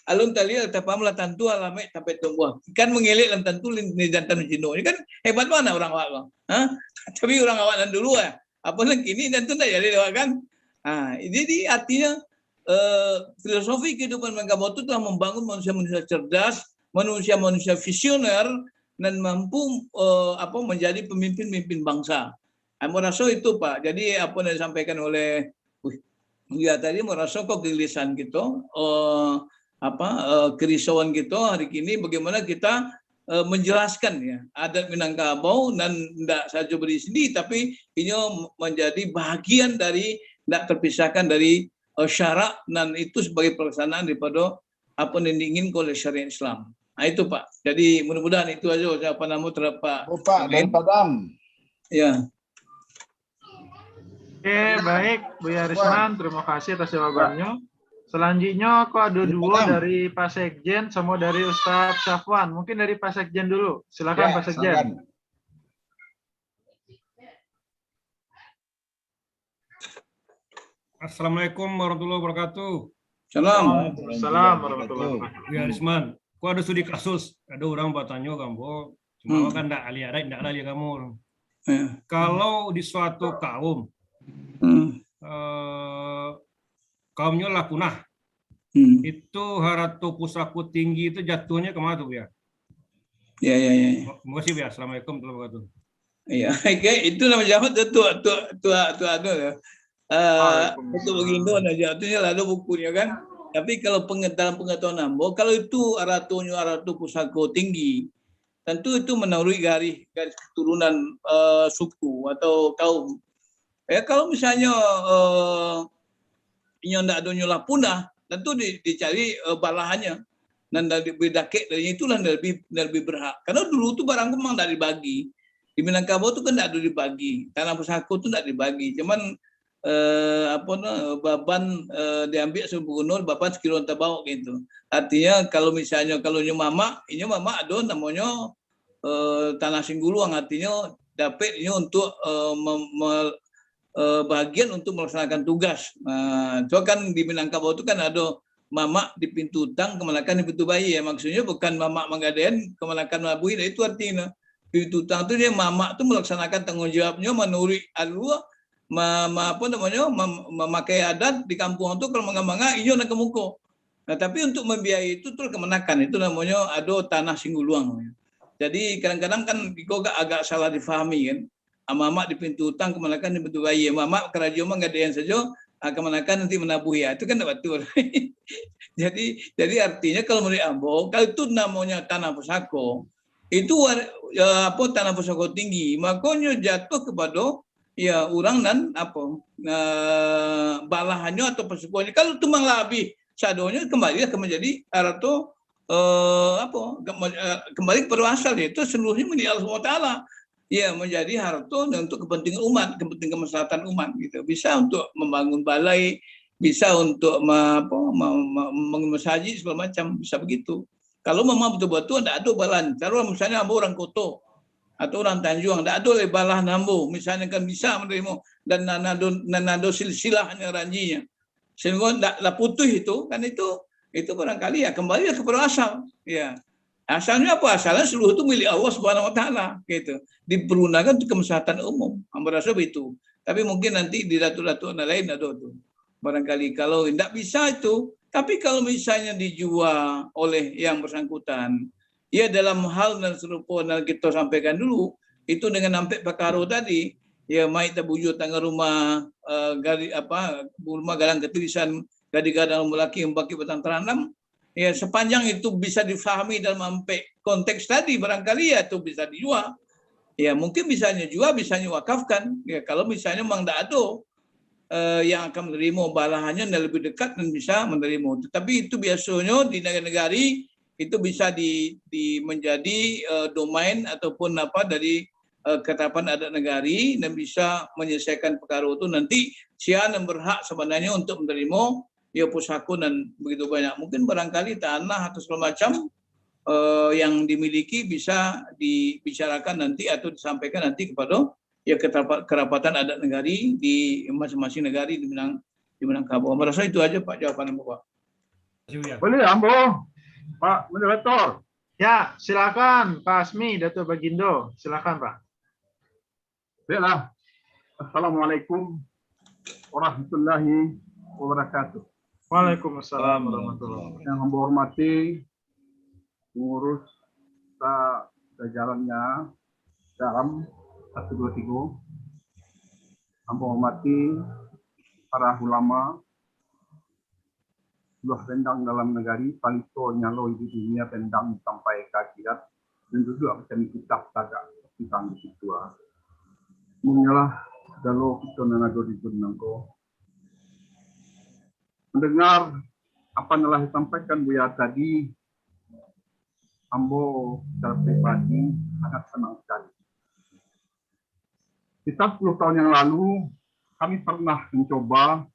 alun tali tapamlah tantu alame sampai tumbuh. Ikan mengelik dalam tantu di jantan Cino. Ini kan hebat mana orang awak, tapi orang awak dan dulu ya. Apalagi ini dan itu tidak jadi kan. Ini artinya filosofi kehidupan Minangkabau itu telah membangun manusia-manusia cerdas, manusia-manusia visioner dan mampu menjadi pemimpin-pemimpin bangsa. Saya rasa itu Pak. Jadi apa yang disampaikan oleh ya tadi merasa kok kegelisahan gitu, kerisauan gitu hari ini bagaimana kita menjelaskan ya adat Minangkabau dan tidak saja beri sendiri tapi ini menjadi bagian dari tidak terpisahkan dari syarak dan itu sebagai pelaksanaan daripada apa yang diinginkan oleh syariat Islam. Nah itu Pak. Jadi mudah-mudahan itu aja apa nama terhadap Pak. Pak dari Padang. Oke, Ya. baik Buya Risman, terima kasih atas jawabannya. Selanjutnya kok ada dua dari Pak Sekjen sama dari Ustadz Syafwan. Mungkin dari Pak Sekjen dulu. Silakan Pak Sekjen. Silakan. Assalamualaikum warahmatullahi wabarakatuh. Assalamualaikum warahmatullahi wabarakatuh. Ya Risman, kok ada studi kasus? Ada orang bertanya kamu, cuma kan tidak ahli ada, tidak ahli kamu. Kalau di suatu kaum, kaumnya lah punah, itu haratu pusako tinggi itu jatuhnya kemana tuh ya? Ya. Terima kasih ya. Assalamualaikum warahmatullahi wabarakatuh. Iya, itu nama jawab tua untuk begindo nah jatuhnya lalu bukunya kan. Tapi kalau dalam pengetahuan Ambo, kalau itu aratu pusako tinggi, tentu itu menurut garis keturunan suku atau kaum. Kalau misalnya ndak adonyolah punah, tentu dicari balahannya. Dan dari bedake dari itulah lebih berhak. Karena dulu tuh barang memang tidak dibagi. Di Minangkabau itu kan tidak ada dibagi, tanah pusako itu tidak dibagi, cuman baban diambil sama gubernur, baban sekilo tabau gitu. Artinya kalau misalnya ini mama ada namanya tanah singguluang, artinya dapat ini untuk bagian untuk melaksanakan tugas. Itu kan di Minangkabau itu kan ada mama di pintu utang, kemanakan di pintu bayi ya, maksudnya bukan mama menggadean kemanakan mabui, itu artinya pintu utang itu dia mama itu melaksanakan tanggung jawabnya menurut alua memakai adat di kampung itu kalau mangga iyo nak kemuko. Nah, tapi untuk membiayai itu terus kemenakan itu namanya ada tanah singguluang. Jadi kadang-kadang kan kiko agak salah difahami kan. Mama di pintu utang kemanakan di pintu bayi. Mama kerajaan menggadean saja kemanakan nanti menabuh ya. Itu kan tidak betul. jadi artinya kalau menurut Ambo, kalau itu namanya tanah pusako, itu tanah pusako tinggi, makanya jatuh kepada ya orang dan balahannya atau persepuannya. Kalau itu lebih sadonya kembali menjadi atau kembali kepada asal, itu seluruhnya menjadi Allah SWT. Ya menjadi harta untuk kepentingan umat, kepentingan kemaslahatan umat gitu. Bisa untuk membangun balai, bisa untuk mengemashaji segala macam, bisa begitu. Kalau memang betul-betul tidak ada balan, kalau misalnya orang Koto atau orang Tanjung, tidak ada oleh balah nambo, misalnya kan bisa menerima dan nanado silsilahnya ranjinya, sehingga tidak putus itu kan itu barangkali ya kembali kepada asal. Ya asalnya apa? Asalnya seluruh itu milik Allah Subhanahu Wa Taala gitu, dipergunakan untuk kemaslahatan umum. Hamba rasa begitu. Tapi mungkin nanti di datu-datu lain ada tuh. Barangkali kalau tidak bisa itu. Tapi kalau misalnya dijual oleh yang bersangkutan, ya dalam hal dan serupa yang kita sampaikan dulu, itu dengan sampai perkara tadi, ya mai tabuju tangga rumah rumah galang ketulisan gading-gadang lelaki yang baki petang teranam, ya sepanjang itu bisa difahami dalam sampai konteks tadi, barangkali ya itu bisa dijual. Ya mungkin bisanya jual, bisanya wakafkan. Ya kalau misalnya memang tidak ada yang akan menerima balahannya dan lebih dekat dan bisa menerima. Tetapi itu biasanya di negara-negara itu bisa menjadi domain ataupun dari ketetapan adat negari dan bisa menyelesaikan perkara itu nanti siapa yang berhak sebenarnya untuk menerima ya pusako dan begitu banyak. Mungkin barangkali tanah atau segala macam yang dimiliki bisa dibicarakan nanti atau disampaikan nanti kepada ya kerapatan adat negari di masing-masing negari di Minangkabau. Merasa itu aja Pak jawaban Pak. Boleh Ambo, Pak Moderator. Ya, silakan Pak Asmi, Dato' Bagindo. Silakan Pak. Baiklah. Assalamualaikum warahmatullahi wabarakatuh. Waalaikumsalam warahmatullahi wabarakatuh. Yang hamba hormati pengurus jajarannya dalam 123, hamba hormati para ulama, seluruh pendang dalam negari, palito nyalo di dunia pendang sampai ke akhirat, dan juga macam kitab tagak tentang itu. Menyalah kalau kita nanado di nangko mendengar apa yang telah disampaikan Buya tadi, ambo secara pribadi sangat senang sekali. Kita 10 tahun yang lalu kami pernah mencoba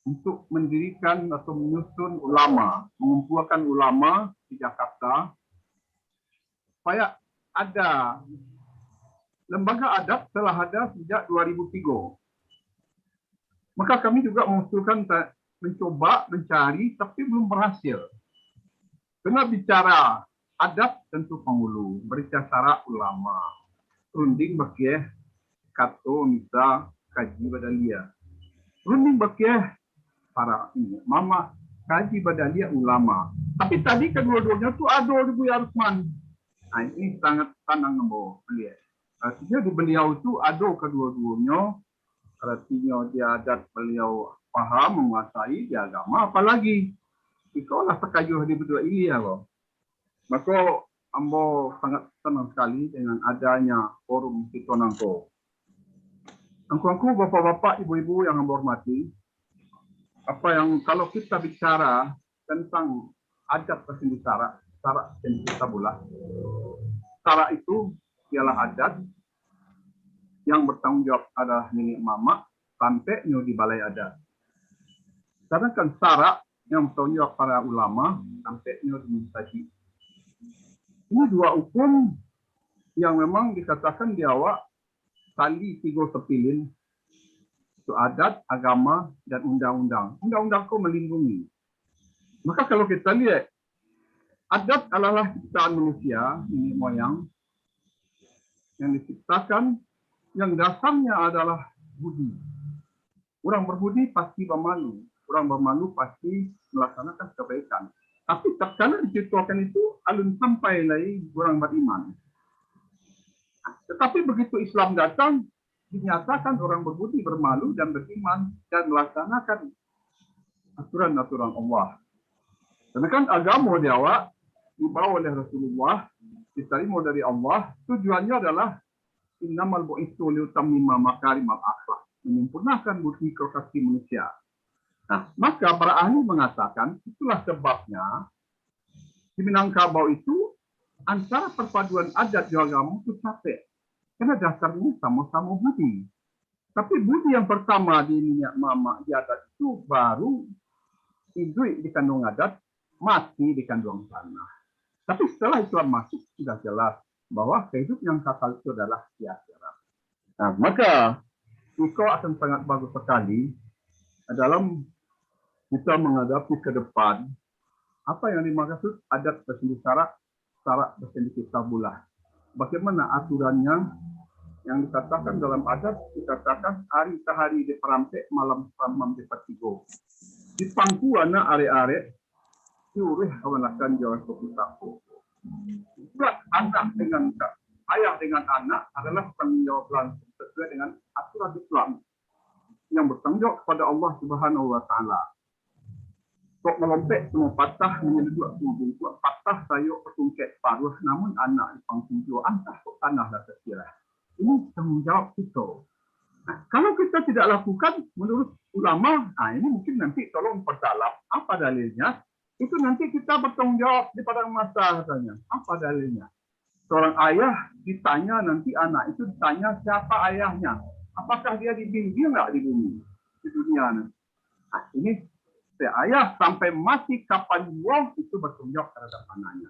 untuk mendirikan atau menyusun ulama, mengumpulkan ulama di Jakarta supaya ada lembaga adat telah ada sejak 2003. Maka kami juga mengusulkan mencoba mencari tapi belum berhasil. Karena bicara adat tentu penghulu, berbicara ulama, runding bakieh kato misa kaji badalia. Runding bakieh para mama kaji badalia ulama. Tapi tadi kedua-duanya itu ada di Buya Rusman. Nah ini sangat tanang ngembo beliau. Artinya di beliau itu ada kedua-duanya. Artinya dia adat beliau paham, menguasai di agama. Apalagi ikalah sekayuh di berdua ini ya loh. Maka ambo sangat senang sekali dengan adanya forum kita nangko. Angku-angku, bapak-bapak, ibu-ibu yang ambo hormati, apa yang kalau kita bicara tentang adat pesindi Sarak pesindi Tabulah, Sarak itu ialah adat yang bertanggung jawab adalah nenek mama sampai di balai adat. Sedangkan Sarak yang bertanggung jawab para ulama sampai di mustahil. Ini dua hukum yang memang dikatakan di awal tali tiga sepilin. Itu adat, agama, dan undang-undang. Undang-undang itu melindungi. Maka kalau kita lihat, adat adalah ciptaan manusia, nenek moyang, yang diciptakan, yang dasarnya adalah budi. Orang berbudi pasti bermalu. Orang bermalu pasti melaksanakan kebaikan. Tapi terkadang diciptakan itu, alun sampai lagi orang beriman. Tetapi begitu Islam datang, dinyatakan orang berbudi, bermalu, dan beriman, dan melaksanakan aturan-aturan Allah. Karena kan agama di awal dibawa oleh Rasulullah, diterima dari Allah, tujuannya adalah innamal bu'itsu liutammima makarimal akhlak, menyempurnakan budi kreasi manusia. Nah, maka para ahli mengatakan itulah sebabnya di Minangkabau itu antara perpaduan adat dan agama itu capek. Karena dasarnya sama-sama budi. Tapi budi yang pertama di minyak mama di adat itu baru hidup di kandung adat, mati di kandung tanah. Tapi setelah Islam masuk sudah jelas bahwa kehidupan yang kekal itu adalah di akhirat. Nah, maka itu akan sangat bagus sekali dalam kita menghadapi ke depan apa yang dimaksud adat pesindi Sarak pesindi Tabulah. Bagaimana aturannya yang dikatakan dalam adat, dikatakan hari ke hari di perampek, malam di patigo. Di pangku anak are-are, diurih awanakan jawa soku-saku. Buat anak dengan ayah dengan anak adalah tanggung jawab langsung sesuai dengan aturan Islam yang bertanggung jawab kepada Allah Subhanahu wa Ta'ala. Kok melompek semua patah menyedut semua bungkuk patah sayuk persungket paruh namun anak di pangkujo antah kok tanah dah terkira. Ini tanggung jawab kita. Nah, kalau kita tidak lakukan menurut ulama, ini mungkin nanti tolong perdalam apa dalilnya. Itu nanti kita bertanggung jawab di padang masa katanya. Apa dalilnya? Seorang ayah ditanya nanti anak itu ditanya siapa ayahnya. Apakah dia dibimbing nggak di bumi di dunia? Nah, ini ayah sampai mati kapan juga itu bertanggung jawab terhadap anaknya.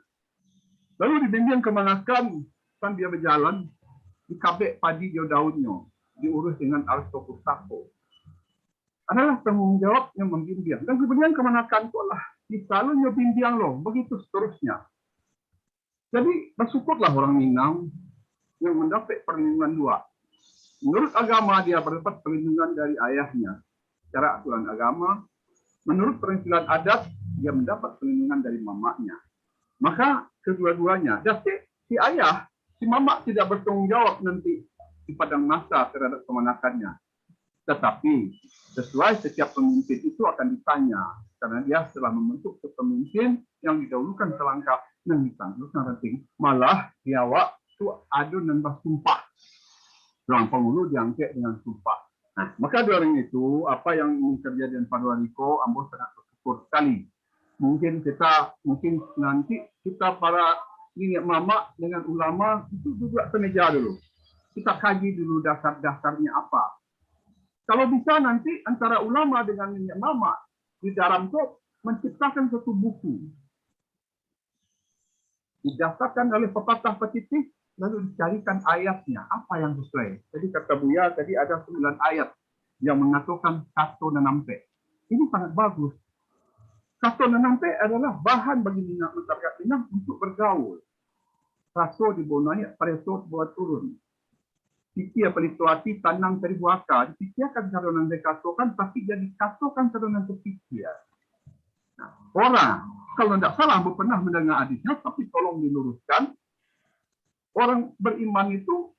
Lalu dibimbing kemanakan kan dia berjalan di kabek padi dia daunnya diurus dengan arstokus tapo. Adalah tanggung jawab yang membimbing. Dan kemudian kemanakan itu adalah di salonnya bimbing loh, begitu seterusnya. Jadi bersyukurlah orang Minang yang mendapat perlindungan dua. Menurut agama dia mendapat perlindungan dari ayahnya secara aturan agama. Menurut perintilan adat, dia mendapat perlindungan dari mamanya. Maka kedua-duanya, si ayah, si mama tidak bertanggung jawab nanti di padang masa terhadap kemanakannya. Tetapi sesuai setiap pemimpin itu akan ditanya. Karena dia telah membentuk pemimpin yang didahulukan selangkah yang ditangguhkan penting. Malah di awal itu adu dan bersumpah. Orang penghulu diangkat dengan sumpah. Nah, maka dari itu, apa yang terjadi di Paduaniko, Ambo sangat bersyukur sekali. Mungkin nanti kita para nenek mama dengan ulama itu juga semeja dulu. Kita kaji dulu dasar-dasarnya apa. Kalau bisa nanti antara ulama dengan nenek mama di dalam itu menciptakan satu buku. Didasarkan oleh pepatah petitis, lalu dicarikan ayatnya, apa yang sesuai. Jadi kata Buya, tadi ada 9 ayat yang mengatakan kato nanampe. Ini sangat bagus. Kato nanampe adalah bahan bagi masyarakat Minang untuk bergaul. Raso dibonai, pareso buat turun. Pikir pelituati tanang peribuaka. Dipikirkan kalau nanti katokan, tapi jadi katokan kalau nanti pikir. Nah, orang, kalau tidak salah, pernah mendengar hadisnya, tapi tolong diluruskan. Orang beriman itu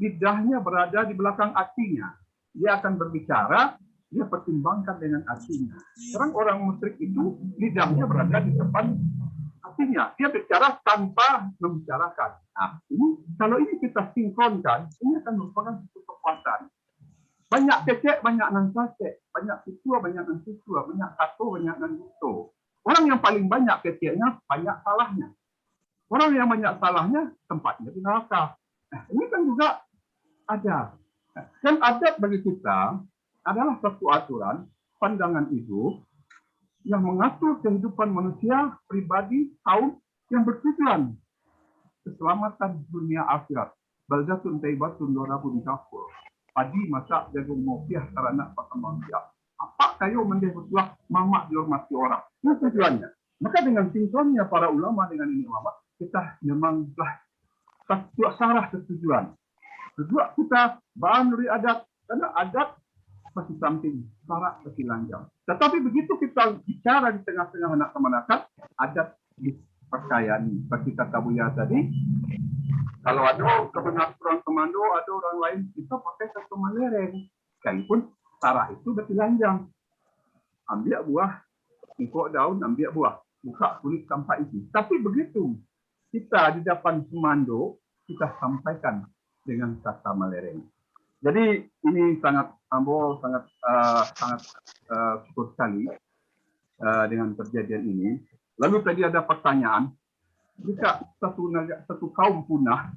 lidahnya berada di belakang hatinya. Dia akan berbicara, dia pertimbangkan dengan hatinya. Sekarang orang musyrik itu lidahnya berada di depan hatinya. Dia bicara tanpa membicarakan. Nah, ini kalau ini kita sinkronkan, ini akan merupakan satu kekuatan. Banyak kecek, banyak nan kecek. Banyak situa, banyak nan situa. Banyak satu, banyak nan itu. Orang yang paling banyak keceknya, banyak salahnya. Orang yang banyak salahnya, tempatnya di neraka. Nah, ini kan juga ada. Dan adat bagi kita adalah satu aturan, pandangan hidup, yang mengatur kehidupan manusia, pribadi, kaum, yang bertujuan keselamatan dunia akhirat. Baldatun taibatun dorabun kafur. Padi masak jagung mopiah taranak perkembang biak. Apa kayu mendeh bertuah mamak dihormati orang. Itu tujuannya. Maka dengan sinkronnya para ulama dengan ini ulama, kita memang telah sarah ketujuan. Kedua kita bahan dari adat, karena adat masih samping syarat kesilanjang. Tetapi begitu kita bicara di tengah-tengah anak kemanakan, adat dipercayai. Seperti kata Buya tadi, kalau ada kebenaran orang komando, ada orang lain, kita pakai satu malereng. Sekalipun syarat itu bertelanjang. Ambil buah, ikut daun, ambil buah. Buka kulit sampai isi. Tapi begitu kita di depan komando, kita sampaikan dengan kata malereng. Jadi ini sangat syukur sekali dengan kejadian ini. Lalu tadi ada pertanyaan, jika satu kaum punah,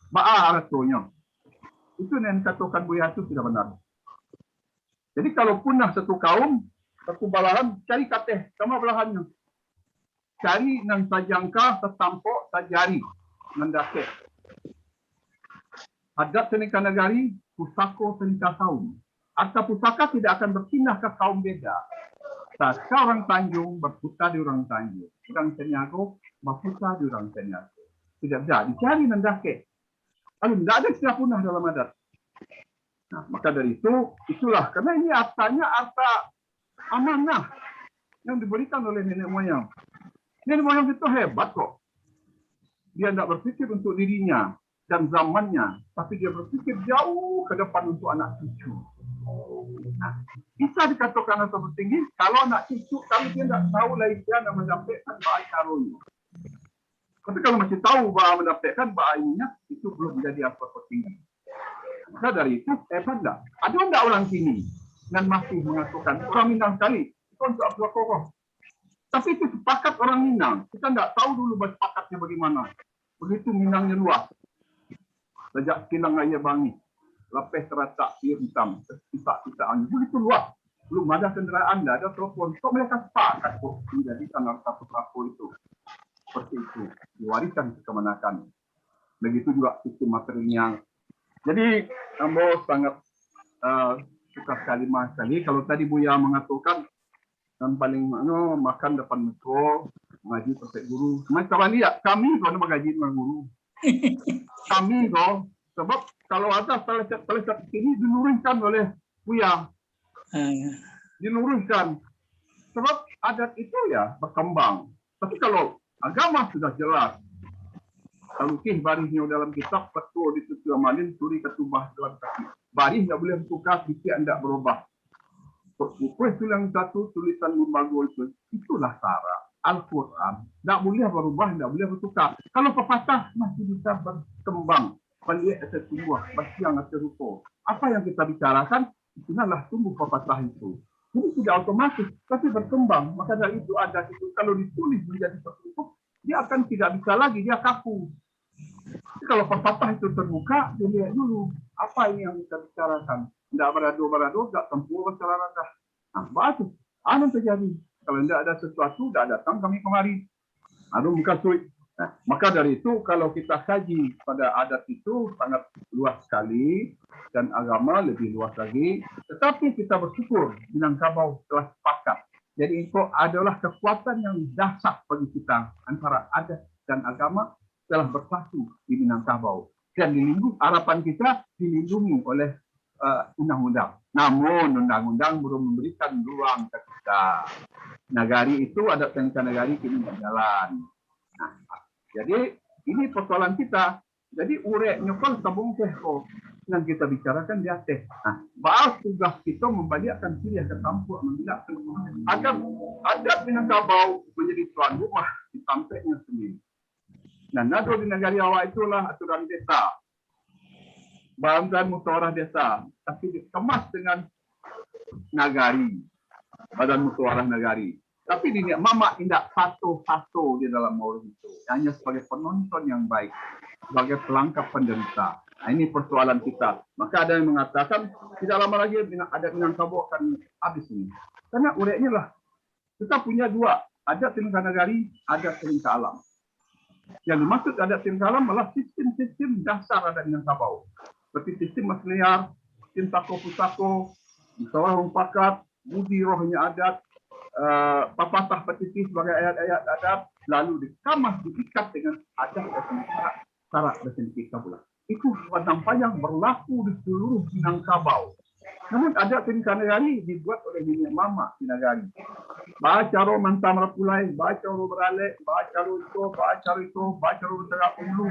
ba'a aratonya. Itu yang katakan Buya itu tidak benar. Jadi kalau punah satu kaum, satu balahan, cari kateh sama belahannya. Cari nang sajangka, setampok, sajari, mendakek. Adat senika negari, pusako senika kaum. Harta pusaka tidak akan berpindah ke kaum beda. Saat orang Tanjung berputar di orang Tanjung. Orang Senyago berputar di orang Senyago. Tidak bisa, dicari mendake. Lalu tidak ada istilah punah dalam adat. Nah, maka dari itu, itulah. Karena ini hartanya harta amanah yang diberikan oleh nenek moyang. Nenek moyang itu hebat kok. Dia tidak berpikir untuk dirinya dan zamannya, tapi dia berpikir jauh ke depan untuk anak cucu. Nah, bisa dikatakan atau tinggi kalau anak cucu, kalau dia tidak tahu lainnya dan mendapatkan bahaya karunia. Tapi kalau masih tahu bahwa mendapatkan bahayanya, itu belum menjadi apa tinggi. Maka dari itu, hebat tak? Ada tidak orang sini dan masih mengatakan orang Minang sekali, itu untuk Abdul Kokoh. Tapi itu sepakat orang Minang. Kita tidak tahu dulu sepakatnya bagaimana. Begitu Minangnya luas. Sejak kilang air bangi, lapis teratak air hitam, sisa-sisa angin. Begitu luas. Belum ada kenderaan, tidak ada telepon. Kok mereka sepakat kok menjadikan satu perahu itu. Seperti itu. Diwariskan ke kemenakan. Begitu juga sistem materialnya. Jadi, Ambo sangat suka sekali Kalau tadi Buya mengatakan, dan paling makan depan metro, mengaji perfect guru. Macam lihat, kami kalau mengaji dengan guru. Kami kok, sebab kalau ada salah ini diluruskan oleh Buya. Diluruskan. Sebab adat itu ya berkembang. Tapi kalau agama sudah jelas. Talukih barisnya dalam kitab, betul ditutup amalin, suri ketubah dalam kaki. Baris tidak boleh bertukar, fikir tidak berubah. Buku tulang satu, tulisan lembaga itu. Itulah syarat. Al-Quran. Tidak boleh berubah, tidak boleh bertukar. Kalau pepatah masih bisa berkembang. Balik atas tumbuh, bersiang atas rupa. Apa yang kita bicarakan, itulah tumbuh pepatah itu. Jadi tidak otomatis, tapi berkembang. Maka dari itu ada itu. Kalau ditulis menjadi sesuatu, dia akan tidak bisa lagi, dia kaku. Jadi kalau pepatah itu terbuka, dia lihat dulu. Apa ini yang kita bicarakan? Tidak beradu-beradu, tidak tempuh bercarakan. Nah, bagus. Apa yang terjadi? Kalau tidak ada sesuatu, tidak datang kami kemari. Aduh, bukan sulit. Nah, maka dari itu, kalau kita kaji pada adat itu sangat luas sekali, dan agama lebih luas lagi. Tetapi kita bersyukur, Minangkabau telah sepakat. Jadi itu adalah kekuatan yang dahsyat bagi kita antara adat dan agama telah bersatu di Minangkabau. Dan dilindungi, harapan kita dilindungi oleh undang-undang. Namun undang-undang belum memberikan ruang ke kita. Nagari itu adat dan nagari kini berjalan. Nah, jadi ini persoalan kita. Jadi ureknya kan sabung teh kok yang kita bicarakan di atas. Nah, bahas tugas kita membalikkan pilih ke tampuk mengingat adat Minangkabau menjadi tuan rumah di tampeknya sendiri. Nah, nado di negara awak itulah aturan desa. Bahan musyawarah desa, tapi dikemas dengan nagari, badan musyawarah nagari. Tapi di mama tidak satu-satu di dalam maulid itu, hanya sebagai penonton yang baik, sebagai pelengkap penderita. Nah, ini persoalan kita. Maka ada yang mengatakan tidak lama lagi adat Minangkabau akan habis ini. Karena ureknya lah kita punya dua, adat tingkah nagari, adat tingkah alam. Yang dimaksud adat tingkah alam adalah sistem-sistem dasar adat Minangkabau. Seperti sistem masliar, sistem sako-pusako, musyawarah mufakat, budi rohnya adat, papatah petisi sebagai ayat-ayat adat, lalu dikemas, diikat dengan adat dan syarat definitif pula. Itu padang panjang berlaku di seluruh Minangkabau. Namun adat tingkah nagari dibuat oleh nenek mama di nagari. Baca roh mantam rapulai, baca roh beralek, baca roh itu, baca roh bertengah ulu,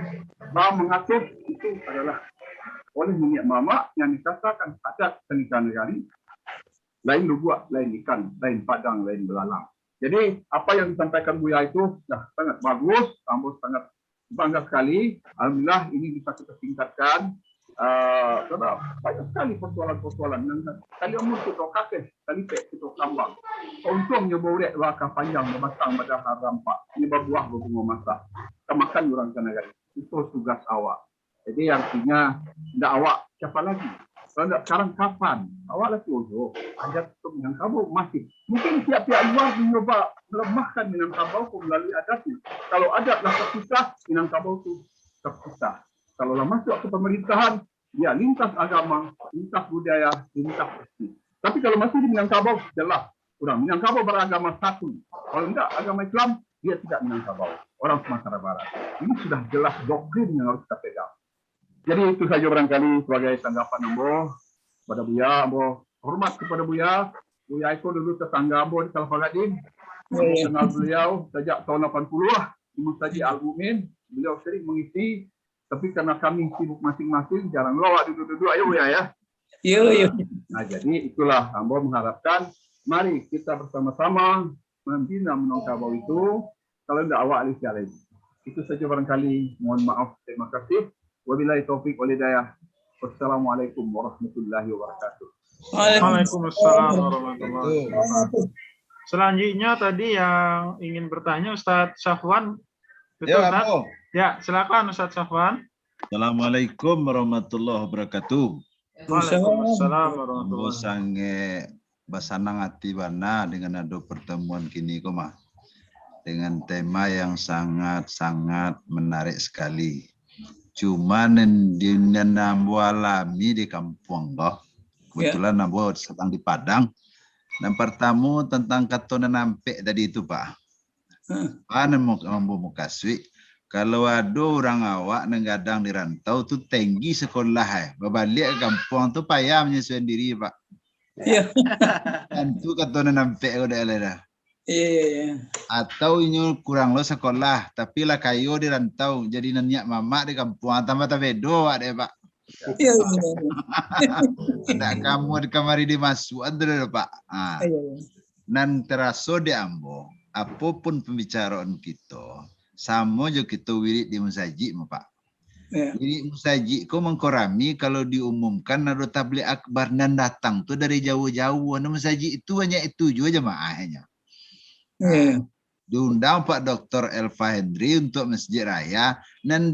mengatur itu adalah oleh nenek mama yang dikatakan adat tingkah nagari. Lain lubuak, lain ikan, lain padang, lain belalang. Jadi apa yang disampaikan Buya itu dah sangat bagus, Ambo sangat bangga sekali. Alhamdulillah ini bisa kita tingkatkan. Karena banyak sekali persoalan-persoalan. Kali umur kita kakek, kali pek kita kambang. Untungnya boleh wakaf panjang, berbatang pada rampak. Ini berbuah berbunga masa. Kita makan orang Kanagari. Itu tugas awak. Jadi artinya tidak awak siapa lagi. Kalau tidak sekarang kapan? Awak lagi ojo. Adat Minangkabau masih. Mungkin pihak-pihak luar mencoba melemahkan Minangkabau melalui adatnya. Kalau adatlah terpisah, Minangkabau itu terpisah. Kalau masuk ke pemerintahan, ya lintas agama, lintas budaya, lintas etnis. Tapi kalau masih di Minangkabau, jelas. Orang Minangkabau beragama satu. Kalau tidak agama Islam, dia tidak Minangkabau. Orang Sumatera Barat. Ini sudah jelas doktrin yang harus kita pegang. Jadi itu saja barangkali sebagai tanggapan Ambo pada Buya. Ambo hormat kepada Buya. Buya itu dulu tetangga Ambo di Salfagadin. Kenal beliau sejak tahun 80-lah di Masjid Al-Mu'min. Beliau sering mengisi. Tapi karena kami sibuk masing-masing, jarang lawak duduk-duduk. Ayo Buya ya. Iya. Nah jadi itulah Ambo mengharapkan mari kita bersama-sama membina Minangkabau itu. Kalau tidak awak alih jalan. Itu saja barangkali. Mohon maaf. Terima kasih. Wabillahi taufiq wal hidayah. Wassalamualaikum warahmatullahi wabarakatuh. Waalaikumsalam warahmatullahi wabarakatuh. Selanjutnya tadi yang ingin bertanya Ustadz Safwan. Betul, Ya, Ustadz? Ambo. Ya, silakan Ustadz Safwan. Assalamualaikum warahmatullahi wabarakatuh. Waalaikumsalam warahmatullahi Ambo wabarakatuh. sange basanang hati bana dengan ada pertemuan kini koma. Dengan tema yang sangat-sangat menarik sekali. Cuman di Nambo alami di kampung kok. Kebetulan Nambo sedang di Padang. Dan pertama tentang katonan nampe tadi itu Pak. Mana mau kasih? Kalau ada orang awak nenggadang di rantau tu tinggi sekolah berbalik ke kampung tu payah menyesuaikan diri Pak. Iya. Dan tu katonan nampe udah ada. Iya. Atau ini kurang lo sekolah, tapi lah kayu di rantau, jadi nenyak mama di kampung, tambah bedo ada Pak. Iya. Tidak kamu di kamari dimasuk ada Pak. Dan terasa di Ambo, apapun pembicaraan kita, sama juga kita wirid di masjid Pak. Wirid masjid kau mengkorami kalau diumumkan ada tabligh akbar dan datang tu dari jauh-jauh, nah masjid itu hanya itu juga jemaahnya. Diundang Pak Dr. Elva Hendri untuk Masjid Raya dan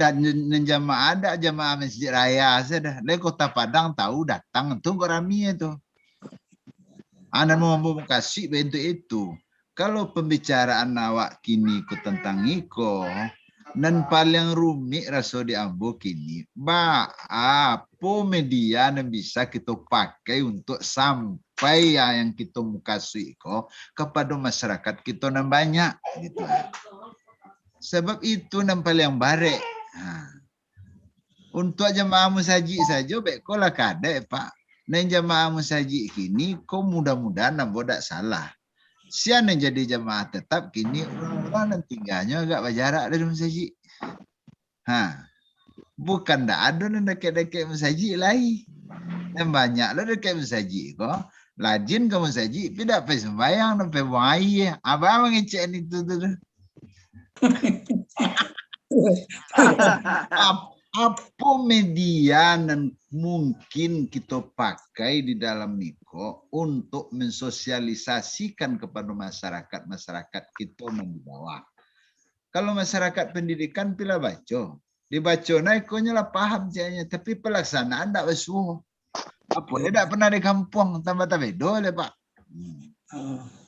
jamaah ada jamaah Masjid Raya sudah dari Kota Padang tahu datang tuh rami itu. Anda mau kasih bentuk itu. Kalau pembicaraan awak kini ku tentang iko dan paling rumit rasa di Ambo kini, apa media yang bisa kita pakai untuk sampai yang kita kasih iko kepada masyarakat kita yang banyak gitu. Sebab itu yang paling bare. Untuk jemaah musajid saja beko lah kada Pak. Dan jemaah musajid kini kau mudah-mudahan Ambo tak salah. Sian yang jadi jemaah tetap kini orang-orang yang tinggalnya agak berjarak dari masjid. Bukan dah ada yang dekat-dekat masjid lain. Yang banyak lah dekat masjid kok. Lajin ke masjid, tidak pergi sembahyang, tak pergi buang air. Abang mengecek ni tu. Apa media yang mungkin kita pakai di dalam Niko untuk mensosialisasikan kepada masyarakat kita di bawah. Kalau masyarakat pendidikan pila baca, dibaca naikonya lah paham jadinya, tapi pelaksanaan tak besuh. Apa dia tak pernah di kampung tambah-tambah dole Pak.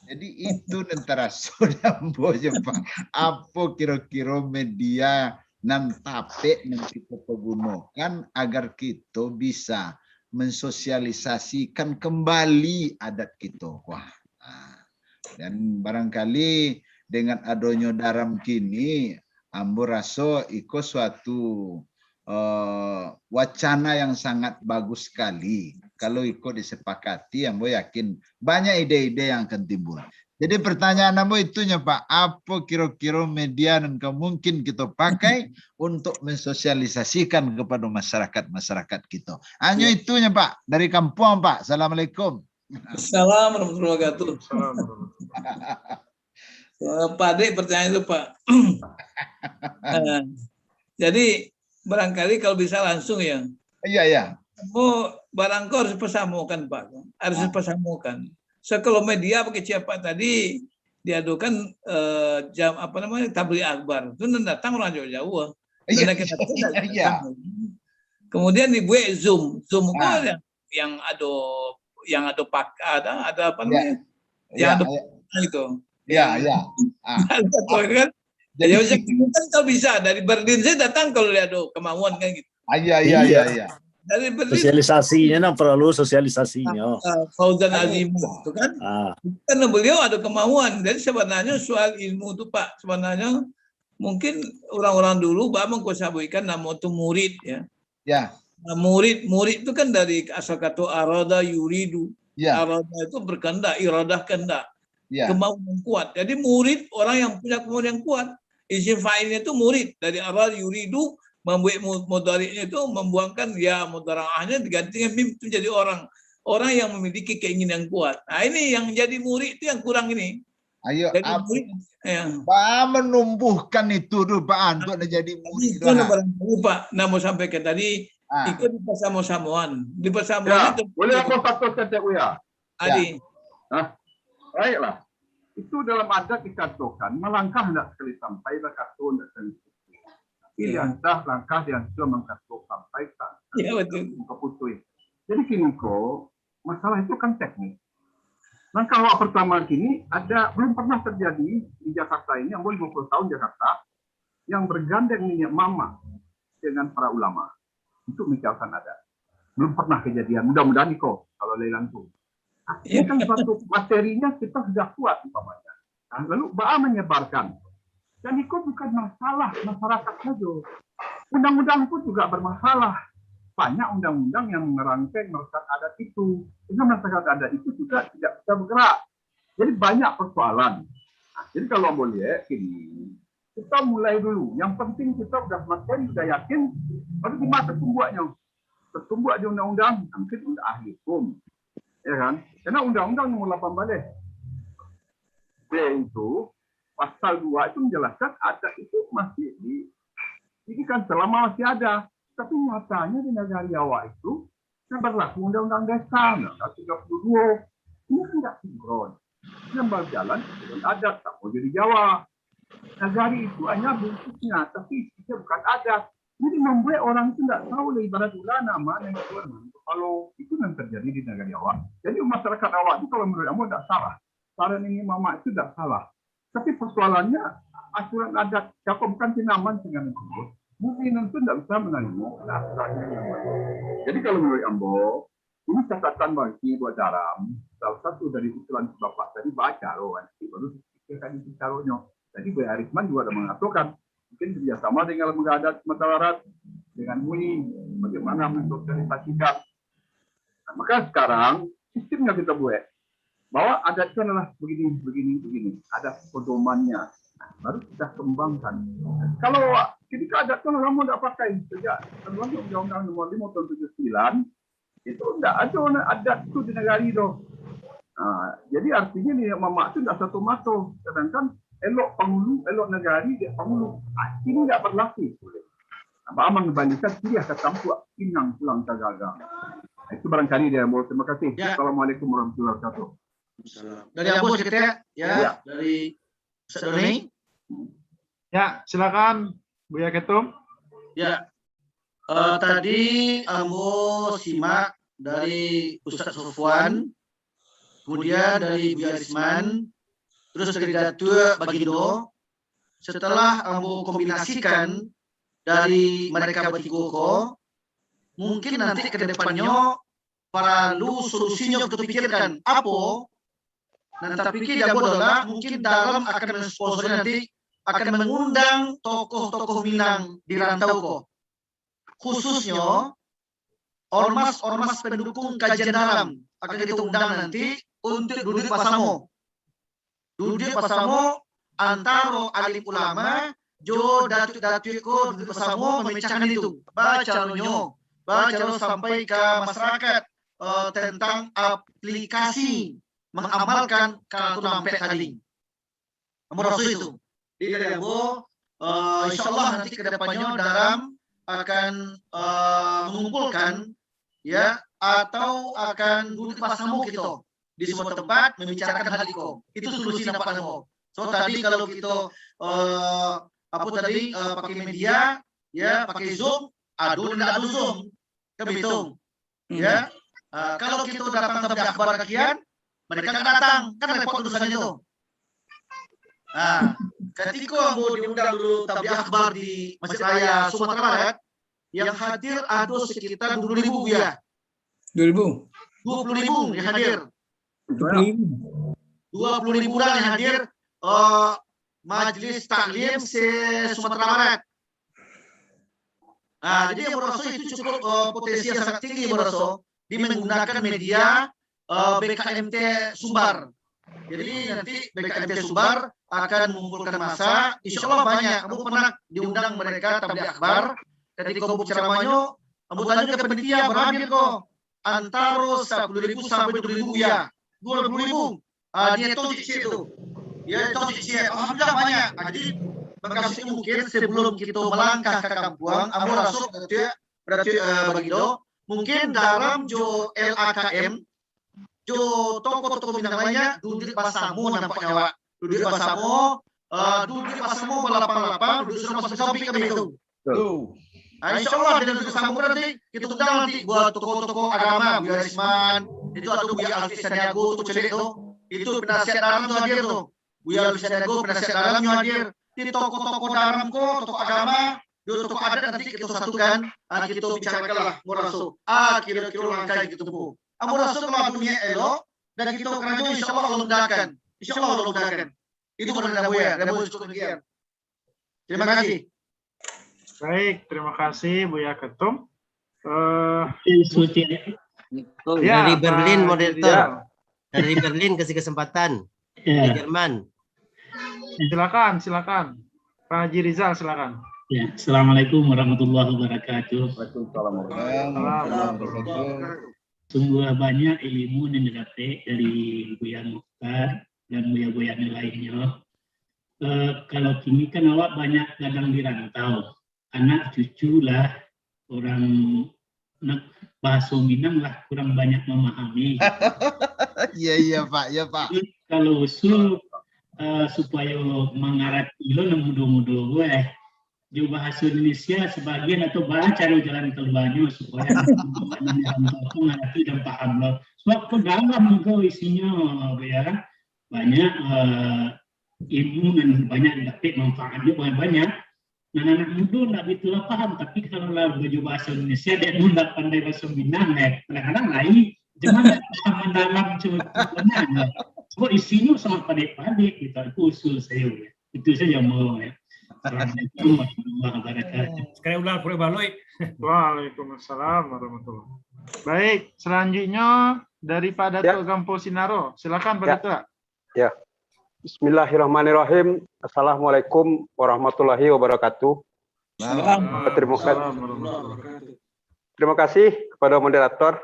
Jadi itu antara sudah boleh Pak. Apa kira-kira media nan tapek yang kita pergunakan agar kita bisa mensosialisasikan kembali adat kita. Wah. Dan barangkali dengan adanya daram kini, ambo rasa itu suatu wacana yang sangat bagus sekali. Kalau ikut disepakati, ambo yakin banyak ide-ide yang akan timbul. Jadi pertanyaan ambo itunya Pak, apa kira-kira media dan mungkin kita pakai untuk mensosialisasikan kepada masyarakat kita. Hanya itunya Pak, dari kampung Pak. Assalamualaikum. Assalamualaikum warahmatullahi wabarakatuh. Pak Adik pertanyaan itu Pak. Jadi barangkali kalau bisa langsung ya. Iya. Barangkali harus persamukan Pak. Harus persamukan. So kalau media pakai siapa tadi diadukan jam apa namanya tabligh akbar itu datang orang jauh-jauh. Iya. Kemudian dibuat Zoom kan yang ada apa namanya? Yang ada itu. Iya. Kan? Jadi kan kalau bisa dari Berlin saya datang kalau dia ada kemauan kan gitu. Iya. Dari Berlin. Sosialisasinya perlu sosialisasinya. Fauzan Azim itu kan. Karena beliau ada kemauan. Jadi sebenarnya soal ilmu itu Pak, sebenarnya mungkin orang-orang dulu Pak mengkosabuikan nama itu murid ya. Ya. Nah, murid itu kan dari asal kata arada yuridu. Ya. Arada itu berkehendak, iradah kehendak. Ya. Kemauan yang kuat. Jadi murid orang yang punya kemauan yang kuat. Isim fa'ilnya itu murid dari arada yuridu. Membuat mudhari'nya itu membuangkan ya mudhara'ahnya digantikan mim itu jadi orang yang memiliki keinginan yang kuat. Nah ini yang jadi murid itu yang kurang ini. Ayo murid, ya. Pak menumbuhkan itu tuh Pak untuk jadi murid. Itu Pak, mau sampaikan tadi ikut di persama-samaan. Di persamaan itu boleh aku satu saja ya. Adi. Baiklah. Itu dalam adat dikatakan melangkah hendak sekali sampai kartu hendak sekali. Diantah langkah yang sudah mengkatuk sampai tak keputui. Jadi kini kok masalah itu kan teknis. Langkah awal pertama kini belum pernah terjadi di Jakarta ini, yang 50 tahun Jakarta, yang bergandeng minyak mama dengan para ulama untuk menciptakan adat. Belum pernah kejadian. Mudah-mudahan kok kalau lelang itu. Ini kan suatu materinya kita sudah kuat umpamanya. Lalu Ba'a menyebarkan. Dan itu bukan masalah masyarakat saja. Undang-undang pun juga bermasalah. Banyak undang-undang yang merangkai masyarakat adat itu. Sehingga masyarakat adat itu juga tidak bisa bergerak. Jadi banyak persoalan. Jadi kalau boleh, kita mulai dulu. Yang penting kita sudah yakin, baru di mata tumbuhnya. Tertumbuh di undang-undang, mungkin sudah ahli hukum. Ya kan? Karena undang-undang nomor 18 itu Pasal 2 itu menjelaskan adat itu masih ini kan selama masih ada. Tapi nyatanya di negara Jawa itu kan berlaku Undang-Undang Desa, Undang-Undang 32. Ini kan tidak sinkron. Yang berjalan dengan adat, tak mau jadi Jawa. Negara itu hanya bentuknya, tapi isinya bukan adat. Jadi membuat orang itu tidak tahu ibarat nama yang keluar. Kalau itu yang terjadi di negara Jawa. Jadi masyarakat awak itu kalau menurut kamu tidak salah. Saran ini mama itu tidak salah. Tapi persoalannya aturan adat siapa bukan tinaman dengan itu. Mungkin itu tidak bisa menerima aturannya. Jadi kalau menurut Ambo, ini catatan bagi buat daram. Salah satu dari usulan Bapak tadi baca loh, baru pikirkan itu caranya. Jadi Bu Arisman juga ada mengatakan mungkin kerjasama dengan lembaga adat Sumatera Barat dengan MUI bagaimana mensosialisasikan. Nah, maka sekarang sistemnya kita buat. Bahwa adat itu adalah begini. Ada pedomannya. baru kita kembangkan. Kalau ketika adat itu kamu tidak pakai sejak termasuk Undang-Undang Nomor 5 Tahun 79 itu tidak ada adat itu di negara itu. Jadi artinya nih mamak itu tidak satu mato. Sedangkan elok penghulu, elok negari dia penghulu. Ini tidak berlaku. Apa amang balikan dia ke tampuk pinang pulang tagagang. Itu barangkali dia. Terima kasih. Ya. Assalamualaikum warahmatullahi wabarakatuh. Dari Abu Sekretariat, ya, dari Ustaz Doni. Ya, silakan Buya Ketum. Ya, tadi Ambo simak dari Ustaz Sofwan, kemudian dari Buya Risman, terus dari Datuk Bagindo. Setelah Ambo kombinasikan dari mereka bertiga, mungkin nanti ke depannya perlu solusinya kita pikirkan apa. Dan tapi kita adalah mungkin dalam akan mensponsori nanti akan mengundang tokoh-tokoh Minang di rantau kok. Khususnya ormas-ormas pendukung kajian dalam akan kita undang nanti untuk duduk bersama. Duduk bersama antara alim ulama, jo datuk-datuk ko duduk bersama memecahkan itu. Baca sampai ke masyarakat tentang aplikasi mengamalkan kartu nampek tadi. Rasul itu. Jadi insya Allah nanti ke depannya dalam akan mengumpulkan ya atau akan duduk bersama kita di semua tempat membicarakan hal itu. Itu solusi nampak nama. So tadi kalau kita pakai media ya pakai Zoom, tidak ada Zoom, kan begitu. Ya. Kalau kita datang tabligh akbar kakian, mereka nggak datang, kan repot urusannya itu. Ketika mau diundang dulu tabligh akbar di Masjid Raya Sumatera Barat, yang hadir ada sekitar 20.000 ya. 20.000 yang hadir. 20.000 orang yang hadir Majelis Taklim Sumatera Barat. Jadi yang merasa itu cukup potensi yang sangat tinggi merasa di menggunakan media BKMT Sumbar. Jadi nanti BKMT Sumbar akan mengumpulkan massa. Insya Allah banyak. Kamu pernah diundang mereka tabligh akbar. Ketika kamu ceramahnya, kamu tanya ke panitia berapa kok? Antara 10.000 sampai 2.000 ya. 20.000. Dia tahu itu. Ya tahu alhamdulillah banyak. Jadi berkasus mungkin sebelum kita melangkah ke Kampuang, kamu rasuk berarti Bagindo. Mungkin dalam jo LAKM, jo tokoh-tokoh Minang lainnya duduk bersama nampaknya Wak. Duduk bersama balap-balap, duduk sama samping kami itu. Insya Allah dengan duduk bersama nanti kita undang nanti buat tokoh-tokoh agama, Buya Risman, itu atau Buya Alfi Saniago, itu penasihat dalam itu hadir tuh. Buya Alfi Saniago penasihat dalamnya hadir. Di tokoh-tokoh dalam tokoh agama, tokoh adat nanti kita satukan, kita bicarakanlah murasul. Kira-kira langkah gitu bu. Murasul kalau dunia elok dan kita kerajaan insya Allah mudahkan. Insya Allah mudahkan. Itu benar Buya. Dan Buya cukup demikian. Terima kasih. Baik, terima kasih Buya Ketum. Dari Berlin moderator. Dari Berlin kasih kesempatan. Dari Jerman. Silakan. Pak Haji Rizal, silakan. Ya, Assalamualaikum warahmatullahi wabarakatuh. Sungguh banyak ilmu yang didapat dari Buya Mukhtar dan Buya-Buya lainnya. Kalau kini kan awak banyak kadang di rantau. Anak cucu lah orang bahasa Minang lah kurang banyak memahami. Iya Pak. Kalau usul supaya mengerti lo mudah-mudah gue di bahasa Indonesia sebagian atau baca jalan keluarnya supaya mengerti dan paham lo. Sebab ke dalam juga isinya ya banyak ilmu dan banyak dapat manfaatnya banyak. Nah, anak muda tidak betul paham, tapi kalau belajar bahasa Indonesia dia tidak pandai bahasa Minang, kadang-kadang lain. Cuman mendalam cuman. Kok isinya sangat pandai-pandai kita usul saya. Itu saja mau ya. Assalamualaikum warahmatullahi wabarakatuh. Sekali ulang pura baloi. Waalaikumsalam warahmatullahi wabarakatuh. Baik, selanjutnya dari Pak Datuk Gampo Sinaro. Silakan Pak Datuk. Ya. Bismillahirrahmanirrahim. Assalamualaikum warahmatullahi wabarakatuh. Terima kasih kepada moderator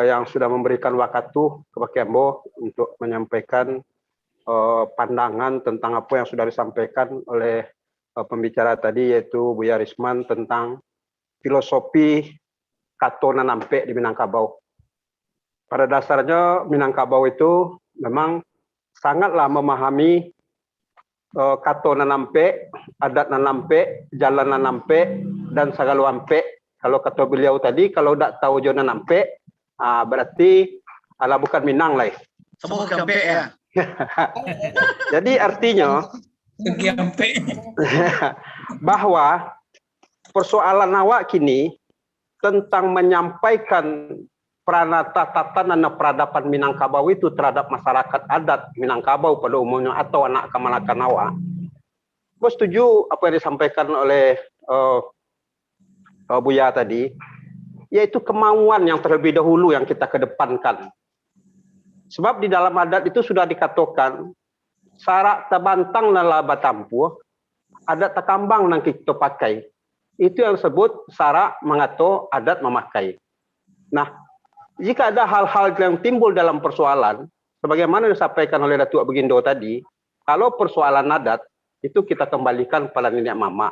yang sudah memberikan waktu kepada Kembo untuk menyampaikan pandangan tentang apa yang sudah disampaikan oleh pembicara tadi, yaitu Buya Risman, tentang filosofi Kato Nanampe di Minangkabau. Pada dasarnya Minangkabau itu memang sangatlah memahami Kato Nanampe, adat Nanampe, jalan Nanampe, dan Sagaluampe. Kalau kata beliau tadi, kalau tidak tahu jo Nanampe, berarti ala bukan Minang lah. Semua Kampe ya. Jadi artinya bahwa persoalan awak kini tentang menyampaikan pranata tatanan peradaban Minangkabau itu terhadap masyarakat adat Minangkabau pada umumnya atau anak Kamalakan awak. Gue setuju apa yang disampaikan oleh Buya tadi, yaitu kemauan yang terlebih dahulu yang kita kedepankan. Sebab di dalam adat itu sudah dikatakan, sarak tabantang nala batampu, adat takambang nang kita pakai. Itu yang disebut sarak mengato adat memakai. Nah, jika ada hal-hal yang timbul dalam persoalan, sebagaimana disampaikan oleh Datuk Begindo tadi, kalau persoalan adat, itu kita kembalikan pada nenek mama.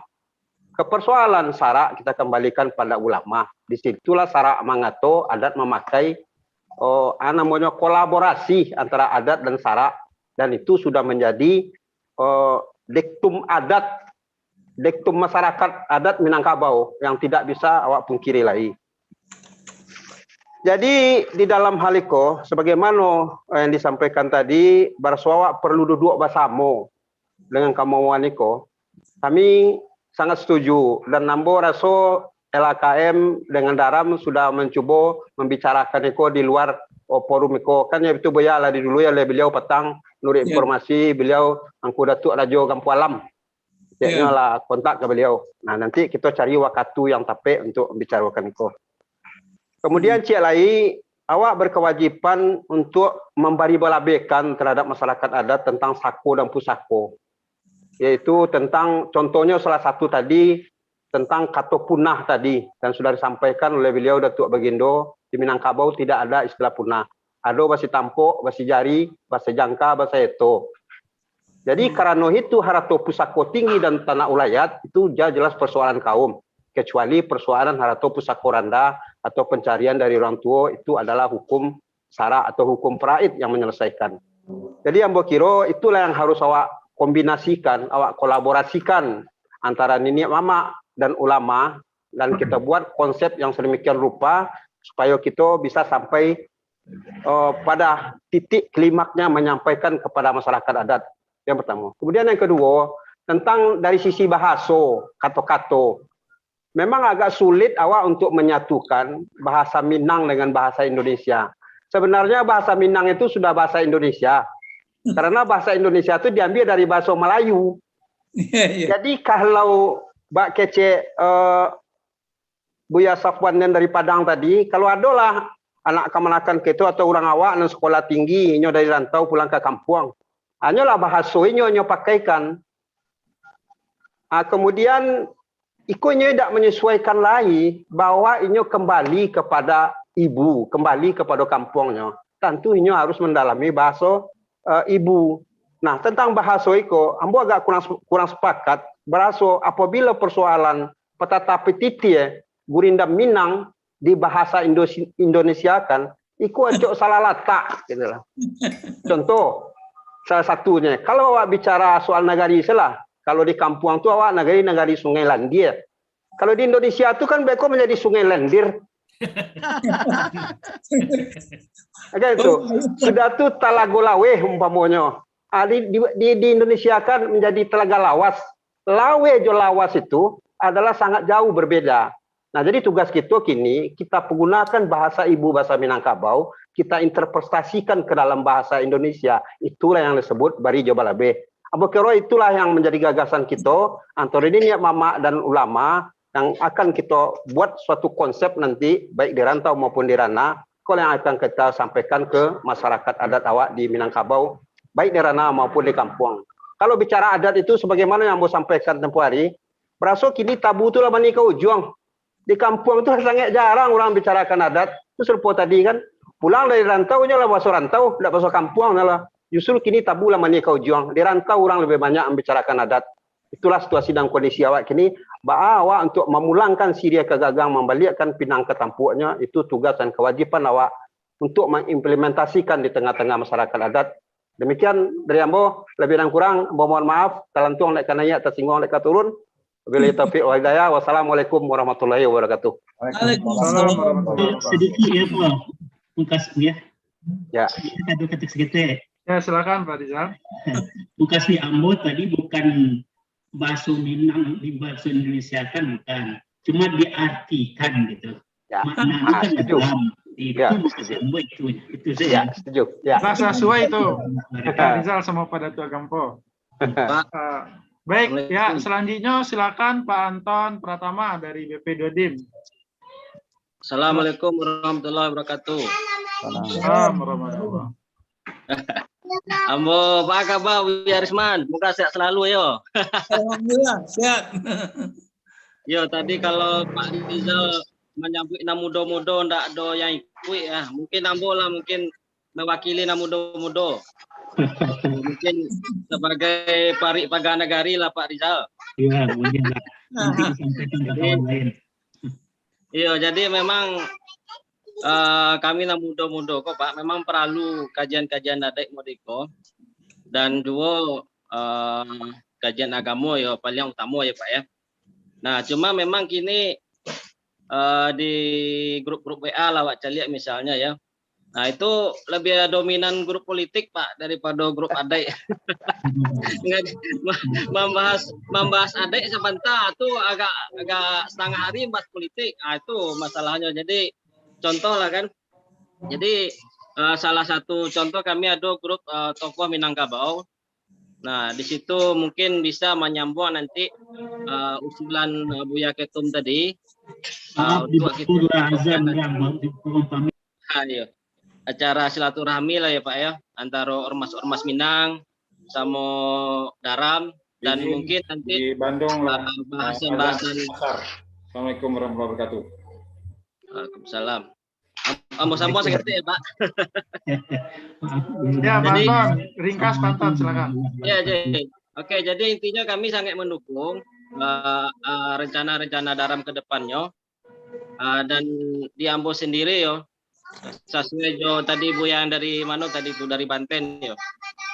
Ke persoalan sarak, kita kembalikan pada ulama. Disitulah sarak mengato adat memakai, namanya kolaborasi antara adat dan sarak, dan itu sudah menjadi dektum adat, dektum masyarakat adat Minangkabau yang tidak bisa awak pungkiri lagi. Jadi di dalam hal itu, sebagaimana yang disampaikan tadi, barsawak perlu duduk bersama dengan kemauan itu, kami sangat setuju, dan nambo raso LKM dengan Daram sudah mencoba membicarakan itu di luar forum itu. Kan ya itu Buya lah di dulu ya beliau petang nuri informasi, beliau angku Datuk Rajo Kampu Alam. Kayaknya lah kontak ke beliau. Nah, nanti kita cari waktu yang tepat untuk membicarakan itu. Kemudian cik lagi, awak berkewajiban untuk memberi balabekan terhadap masyarakat adat tentang sako dan pusako. Yaitu tentang, contohnya salah satu tadi, tentang kato punah tadi, dan sudah disampaikan oleh beliau Datuk Begindo, di Minangkabau tidak ada istilah punah. Ada basi tampuk, basi jari, basi jangka, basi eto. Jadi karena itu harato pusako tinggi dan tanah ulayat, itu jelas persoalan kaum. Kecuali persoalan harato pusako randa, atau pencarian dari orang tua, itu adalah hukum sara atau hukum praid yang menyelesaikan. Jadi yang Bokiro, itulah yang harus awak kombinasikan, awak kolaborasikan antara nenek mama dan ulama, dan kita buat konsep yang sedemikian rupa supaya kita bisa sampai pada titik klimaknya menyampaikan kepada masyarakat adat. Yang pertama. Kemudian yang kedua, tentang dari sisi bahasa, kato-kato. Memang agak sulit awak untuk menyatukan bahasa Minang dengan bahasa Indonesia. Sebenarnya bahasa Minang itu sudah bahasa Indonesia. Karena bahasa Indonesia itu diambil dari bahasa Melayu. Jadi kalau Mbak Kece, Buya Safwan dan dari Padang tadi, kalau adalah anak Kamalakan itu atau orang awak yang sekolah tinggi, inyo dari rantau pulang ke kampung, hanyalah bahasa inyo pakaikan. Kemudian inyo tidak menyesuaikan lagi bahwa inyo kembali kepada ibu, kembali kepada kampungnya. Tentu inyo harus mendalami bahasa ibu. Nah, tentang bahasa itu, ambo agak kurang sepakat. Bahasa apabila persoalan petata petiti Gurinda Minang di bahasa Indonesia kan, iku acok salah letak, gitu lah. Contoh, salah satunya, kalau awak bicara soal nagari salah, kalau di kampung tu awak nagari Sungai Landir. Kalau di Indonesia tu kan beko menjadi Sungai Lendir. Oke itu sudah tuh Talagolawe umpamanya. Di Indonesia kan menjadi Telaga Lawas. Lawe jo Lawas itu adalah sangat jauh berbeda. Nah, jadi tugas kita kini kita menggunakan bahasa ibu, bahasa Minangkabau, kita interpretasikan ke dalam bahasa Indonesia. Itulah yang disebut bari jobalabe. Abu Kero itulah yang menjadi gagasan kita antara ini mama dan ulama yang akan kita buat suatu konsep nanti baik di rantau maupun di ranah, kalau yang akan kita sampaikan ke masyarakat adat awak di Minangkabau baik di ranah maupun di kampung. Kalau bicara adat itu sebagaimana yang Ambo sampaikan tempoh hari, berasa kini tabu itu lah menikah ujung. Di kampung itu sangat jarang orang bicarakan adat. Itu serupa tadi kan, pulang dari rantau nya lah bahasa rantau, tidak bahasa kampung lah. Justru kini tabu lah menikah ujung. Di rantau orang lebih banyak membicarakan adat. Itulah situasi dan kondisi awak kini. Awak untuk memulangkan Syria ke gagang, membalikkan Pinang ke tampuknya, itu tugas dan kewajiban awak untuk mengimplementasikan di tengah-tengah masyarakat adat. Demikian dari Ambo, lebih dan kurang, Ambo mohon maaf, talantung lek kanaya tersinggung lek turun. Wabillahi taufiq wal hidayah. Wassalamualaikum warahmatullahi wabarakatuh. Waalaikumsalam warahmatullahi wabarakatuh. Sedikit ya Pak, Bukas ya. Ya. Satu kata sedikit. Ya silakan Pak Rizal. Bukas di Ambo tadi bukan bahasa Minang di bahasa Indonesia kan bukan, cuma diartikan gitu. Ya. Maknanya kan Setuju. itu Ya, bahasa Ambo itu Ya, saya. setuju. Ya. Rasa sesuai itu. Pak Rizal sama Pak Datuk Agampo. Baik, ya selanjutnya silakan Pak Anton Pratama dari BP Dodim. Assalamualaikum warahmatullahi wabarakatuh. Assalamualaikum warahmatullahi wabarakatuh. Ambo, apa kabar Buya Risman? Semoga sehat selalu yo. Alhamdulillah sehat. Yo, tadi kalau Pak Rizal menyambut na muda-muda ndak ada yang ikut ya. Mungkin Ambo lah mungkin mewakili na muda-muda. Mungkin sebagai parik paganagari lah Pak Rizal. Iya, mungkin lah. Nanti disampaikan ke kawan lain. Iya, jadi memang kami na muda-muda kok Pak, memang perlu kajian-kajian adat modiko dan dua kajian agama ya paling utama ya Pak ya. Nah, cuma memang kini di grup-grup WA lah Pak Caliak misalnya ya. Nah, itu lebih dominan grup politik Pak daripada grup adat. membahas adat sebentar itu agak setengah hari bahas politik. Nah, itu masalahnya. Jadi contoh lah kan. Jadi salah satu contoh kami ada grup tokoh Minangkabau. Nah, di situ mungkin bisa menyambung nanti usulan Buya Ketum tadi. Untuk kita acara silaturahmi lah ya Pak ya, antara ormas-ormas Minang sama Daram dan mungkin nanti di Bandung lah bahasan-bahasan. Assalamualaikum warahmatullahi wabarakatuh. Waalaikumsalam. Mau sambung sedikit ya Pak. Ya Pak Anton, ringkas Pak Anton silakan. Ya jadi, oke, jadi intinya kami sangat mendukung rencana-rencana Daram ke depannya dan di Ambo sendiri yo. Sesuai jo tadi Bu yang dari mana tadi Bu dari Banten yo.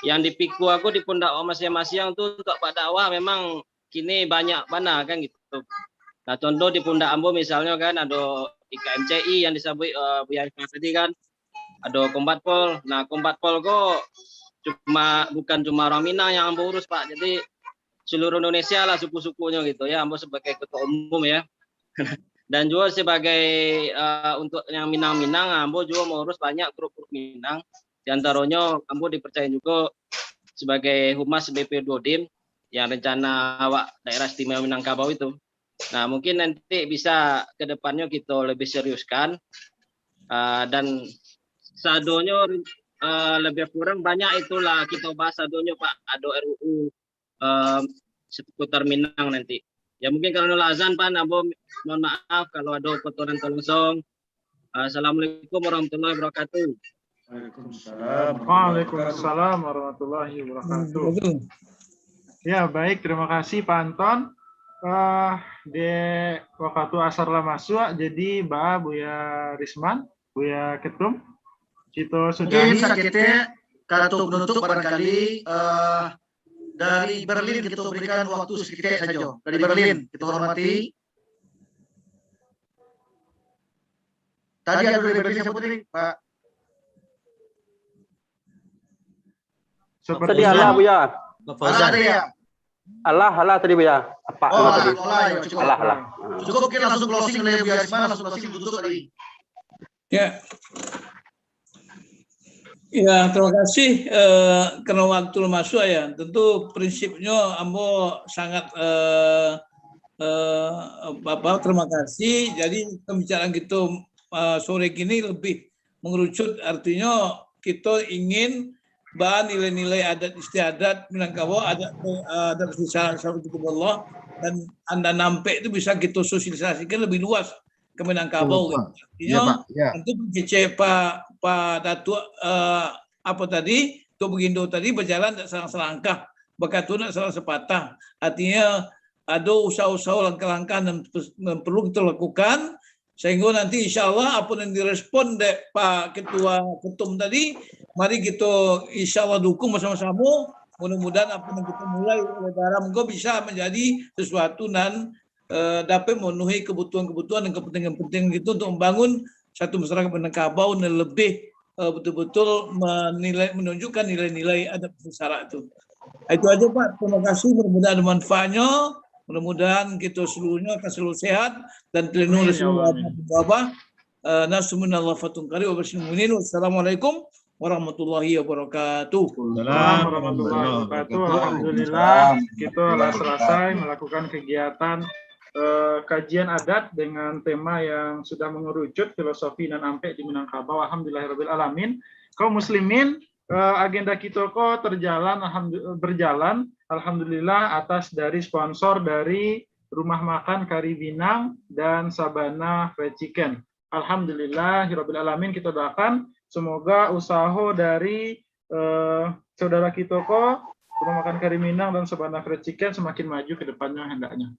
Yang dipiku aku di pundak masing-masing tuh untuk Pak dakwah memang kini banyak mana kan gitu. Nah, contoh di pundak Ambo misalnya kan ada IKMCI yang disebut Bu yang tadi kan. Ada Kombat Pol. Nah, Kombat Pol kok bukan cuma orang Minang yang Ambo urus Pak. Jadi seluruh Indonesia lah suku-sukunya gitu ya. Ambo sebagai ketua umum ya. Dan juga sebagai untuk yang Minang-Minang, Ambo juga mengurus banyak grup-grup Minang. Di antaranya Ambo dipercaya juga sebagai Humas BP Dodim yang rencana daerah istimewa Minangkabau itu. Nah, mungkin nanti bisa ke depannya kita lebih seriuskan dan sadonya lebih kurang banyak itulah kita bahas sadonya Pak. Ada RUU seputar Minang nanti. Ya mungkin kalau azan Pak Ambo mohon maaf kalau ada kotoran tolong. Assalamualaikum warahmatullahi wabarakatuh. Waalaikumsalam warahmatullahi wabarakatuh. Ya baik, terima kasih Pak Anton. Di waktu asar lah masuk, jadi Buya Risman, Buya Ketum, kita sudah. Mungkin sakitnya kartu penutup barangkali dari Berlin kita berikan waktu sedikit saja. Dari Berlin kita hormati. Tadi ada dari Berlin siapa tadi, Pak? Tadi Allah Buya. Ada ya. Allah tadi Buya. Apa tadi? Allah. Cukup kita langsung closing oleh Buya Risman, langsung closing tutup tadi. Ya. Ya, terima kasih karena waktu masuk ya. Tentu prinsipnya Ambo sangat terima kasih. Jadi pembicaraan kita sore ini lebih mengerucut, artinya kita ingin bahan nilai-nilai adat istiadat Minangkabau, adat Allah, dan Anda nampak itu bisa kita sosialisasikan lebih luas ke Minangkabau. Artinya nanti kece Pak Datuk apa tadi, Tok Begindo tadi berjalan tak salah selangkah, bakatun tak salah sepatah. Artinya ada usaha-usaha langkah-langkah yang perlu kita lakukan sehingga nanti insya Allah apa yang direspon dari Pak Ketua Ketum tadi, mari kita insya Allah dukung bersama-sama. Mudah-mudahan apa yang kita mulai oleh dalam engkau bisa menjadi sesuatu dan dapat memenuhi kebutuhan-kebutuhan dan kepentingan-kepentingan kita untuk membangun satu masyarakat Minangkabau yang lebih betul-betul menunjukkan nilai-nilai adat syarak itu. Itu aja Pak. Terima kasih. Mudah-mudahan ada manfaatnya. Mudah-mudahan kita seluruhnya akan selalu sehat dan terlindung dari semua wabah. Nasuminallah fatun kari wa basyirul. Wassalamualaikum warahmatullahi wabarakatuh. Warahmatullahi wabarakatuh. Alhamdulillah kita telah selesai melakukan kegiatan kajian adat dengan tema yang sudah mengerucut filosofi dan ampek di Minangkabau. Alhamdulillahirabbil alamin. Kaum muslimin, agenda kita kok berjalan alhamdulillah atas dari sponsor dari Rumah Makan Karibinang dan Sabana Fried Chicken. Alhamdulillahirabbil alamin, kita doakan semoga usaha dari saudara kita kok Rumah Makan Karibinang dan Sabana Fried Chicken semakin maju ke depannya hendaknya.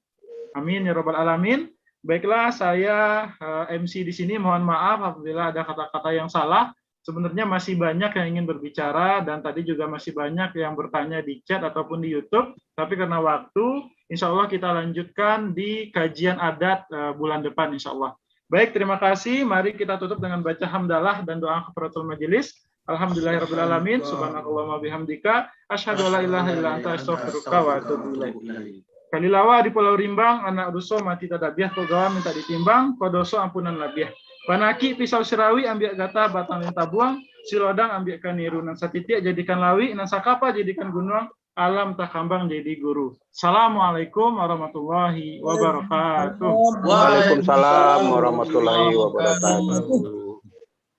Amin ya rabbal alamin. Baiklah, saya MC di sini mohon maaf apabila ada kata-kata yang salah. Sebenarnya masih banyak yang ingin berbicara dan tadi juga masih banyak yang bertanya di chat ataupun di YouTube. Tapi karena waktu, insya Allah kita lanjutkan di kajian adat bulan depan insya Allah. Baik, terima kasih. Mari kita tutup dengan baca hamdalah dan doa kafaratul majelis. Alhamdulillahirabbil alamin. Subhanakallahumma bihamdika asyhadu an la ilaha illa anta astaghfiruka wa atubu ilaik. Kalilawa di Pulau Rimbang, anak doso mati tadabiah, kogawa minta ditimbang, kodoso ampunan labiah. Panaki pisau sirawi ambil gata batang lintah buang, silodang ambil kaniru, nan satitik jadikan lawi, nan sakapa jadikan gunung, alam takambang jadi guru. Assalamualaikum warahmatullahi wabarakatuh. Waalaikumsalam warahmatullahi wabarakatuh.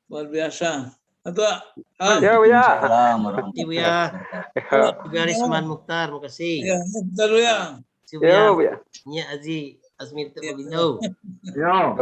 Luar biasa. Atau ya Buya. Ibu ya. Ibu Arisman Mukhtar, makasih. Ya, Mukhtar ya. Ya, Bu ya. Nya Aziz Azmir Terbagindo. Ya.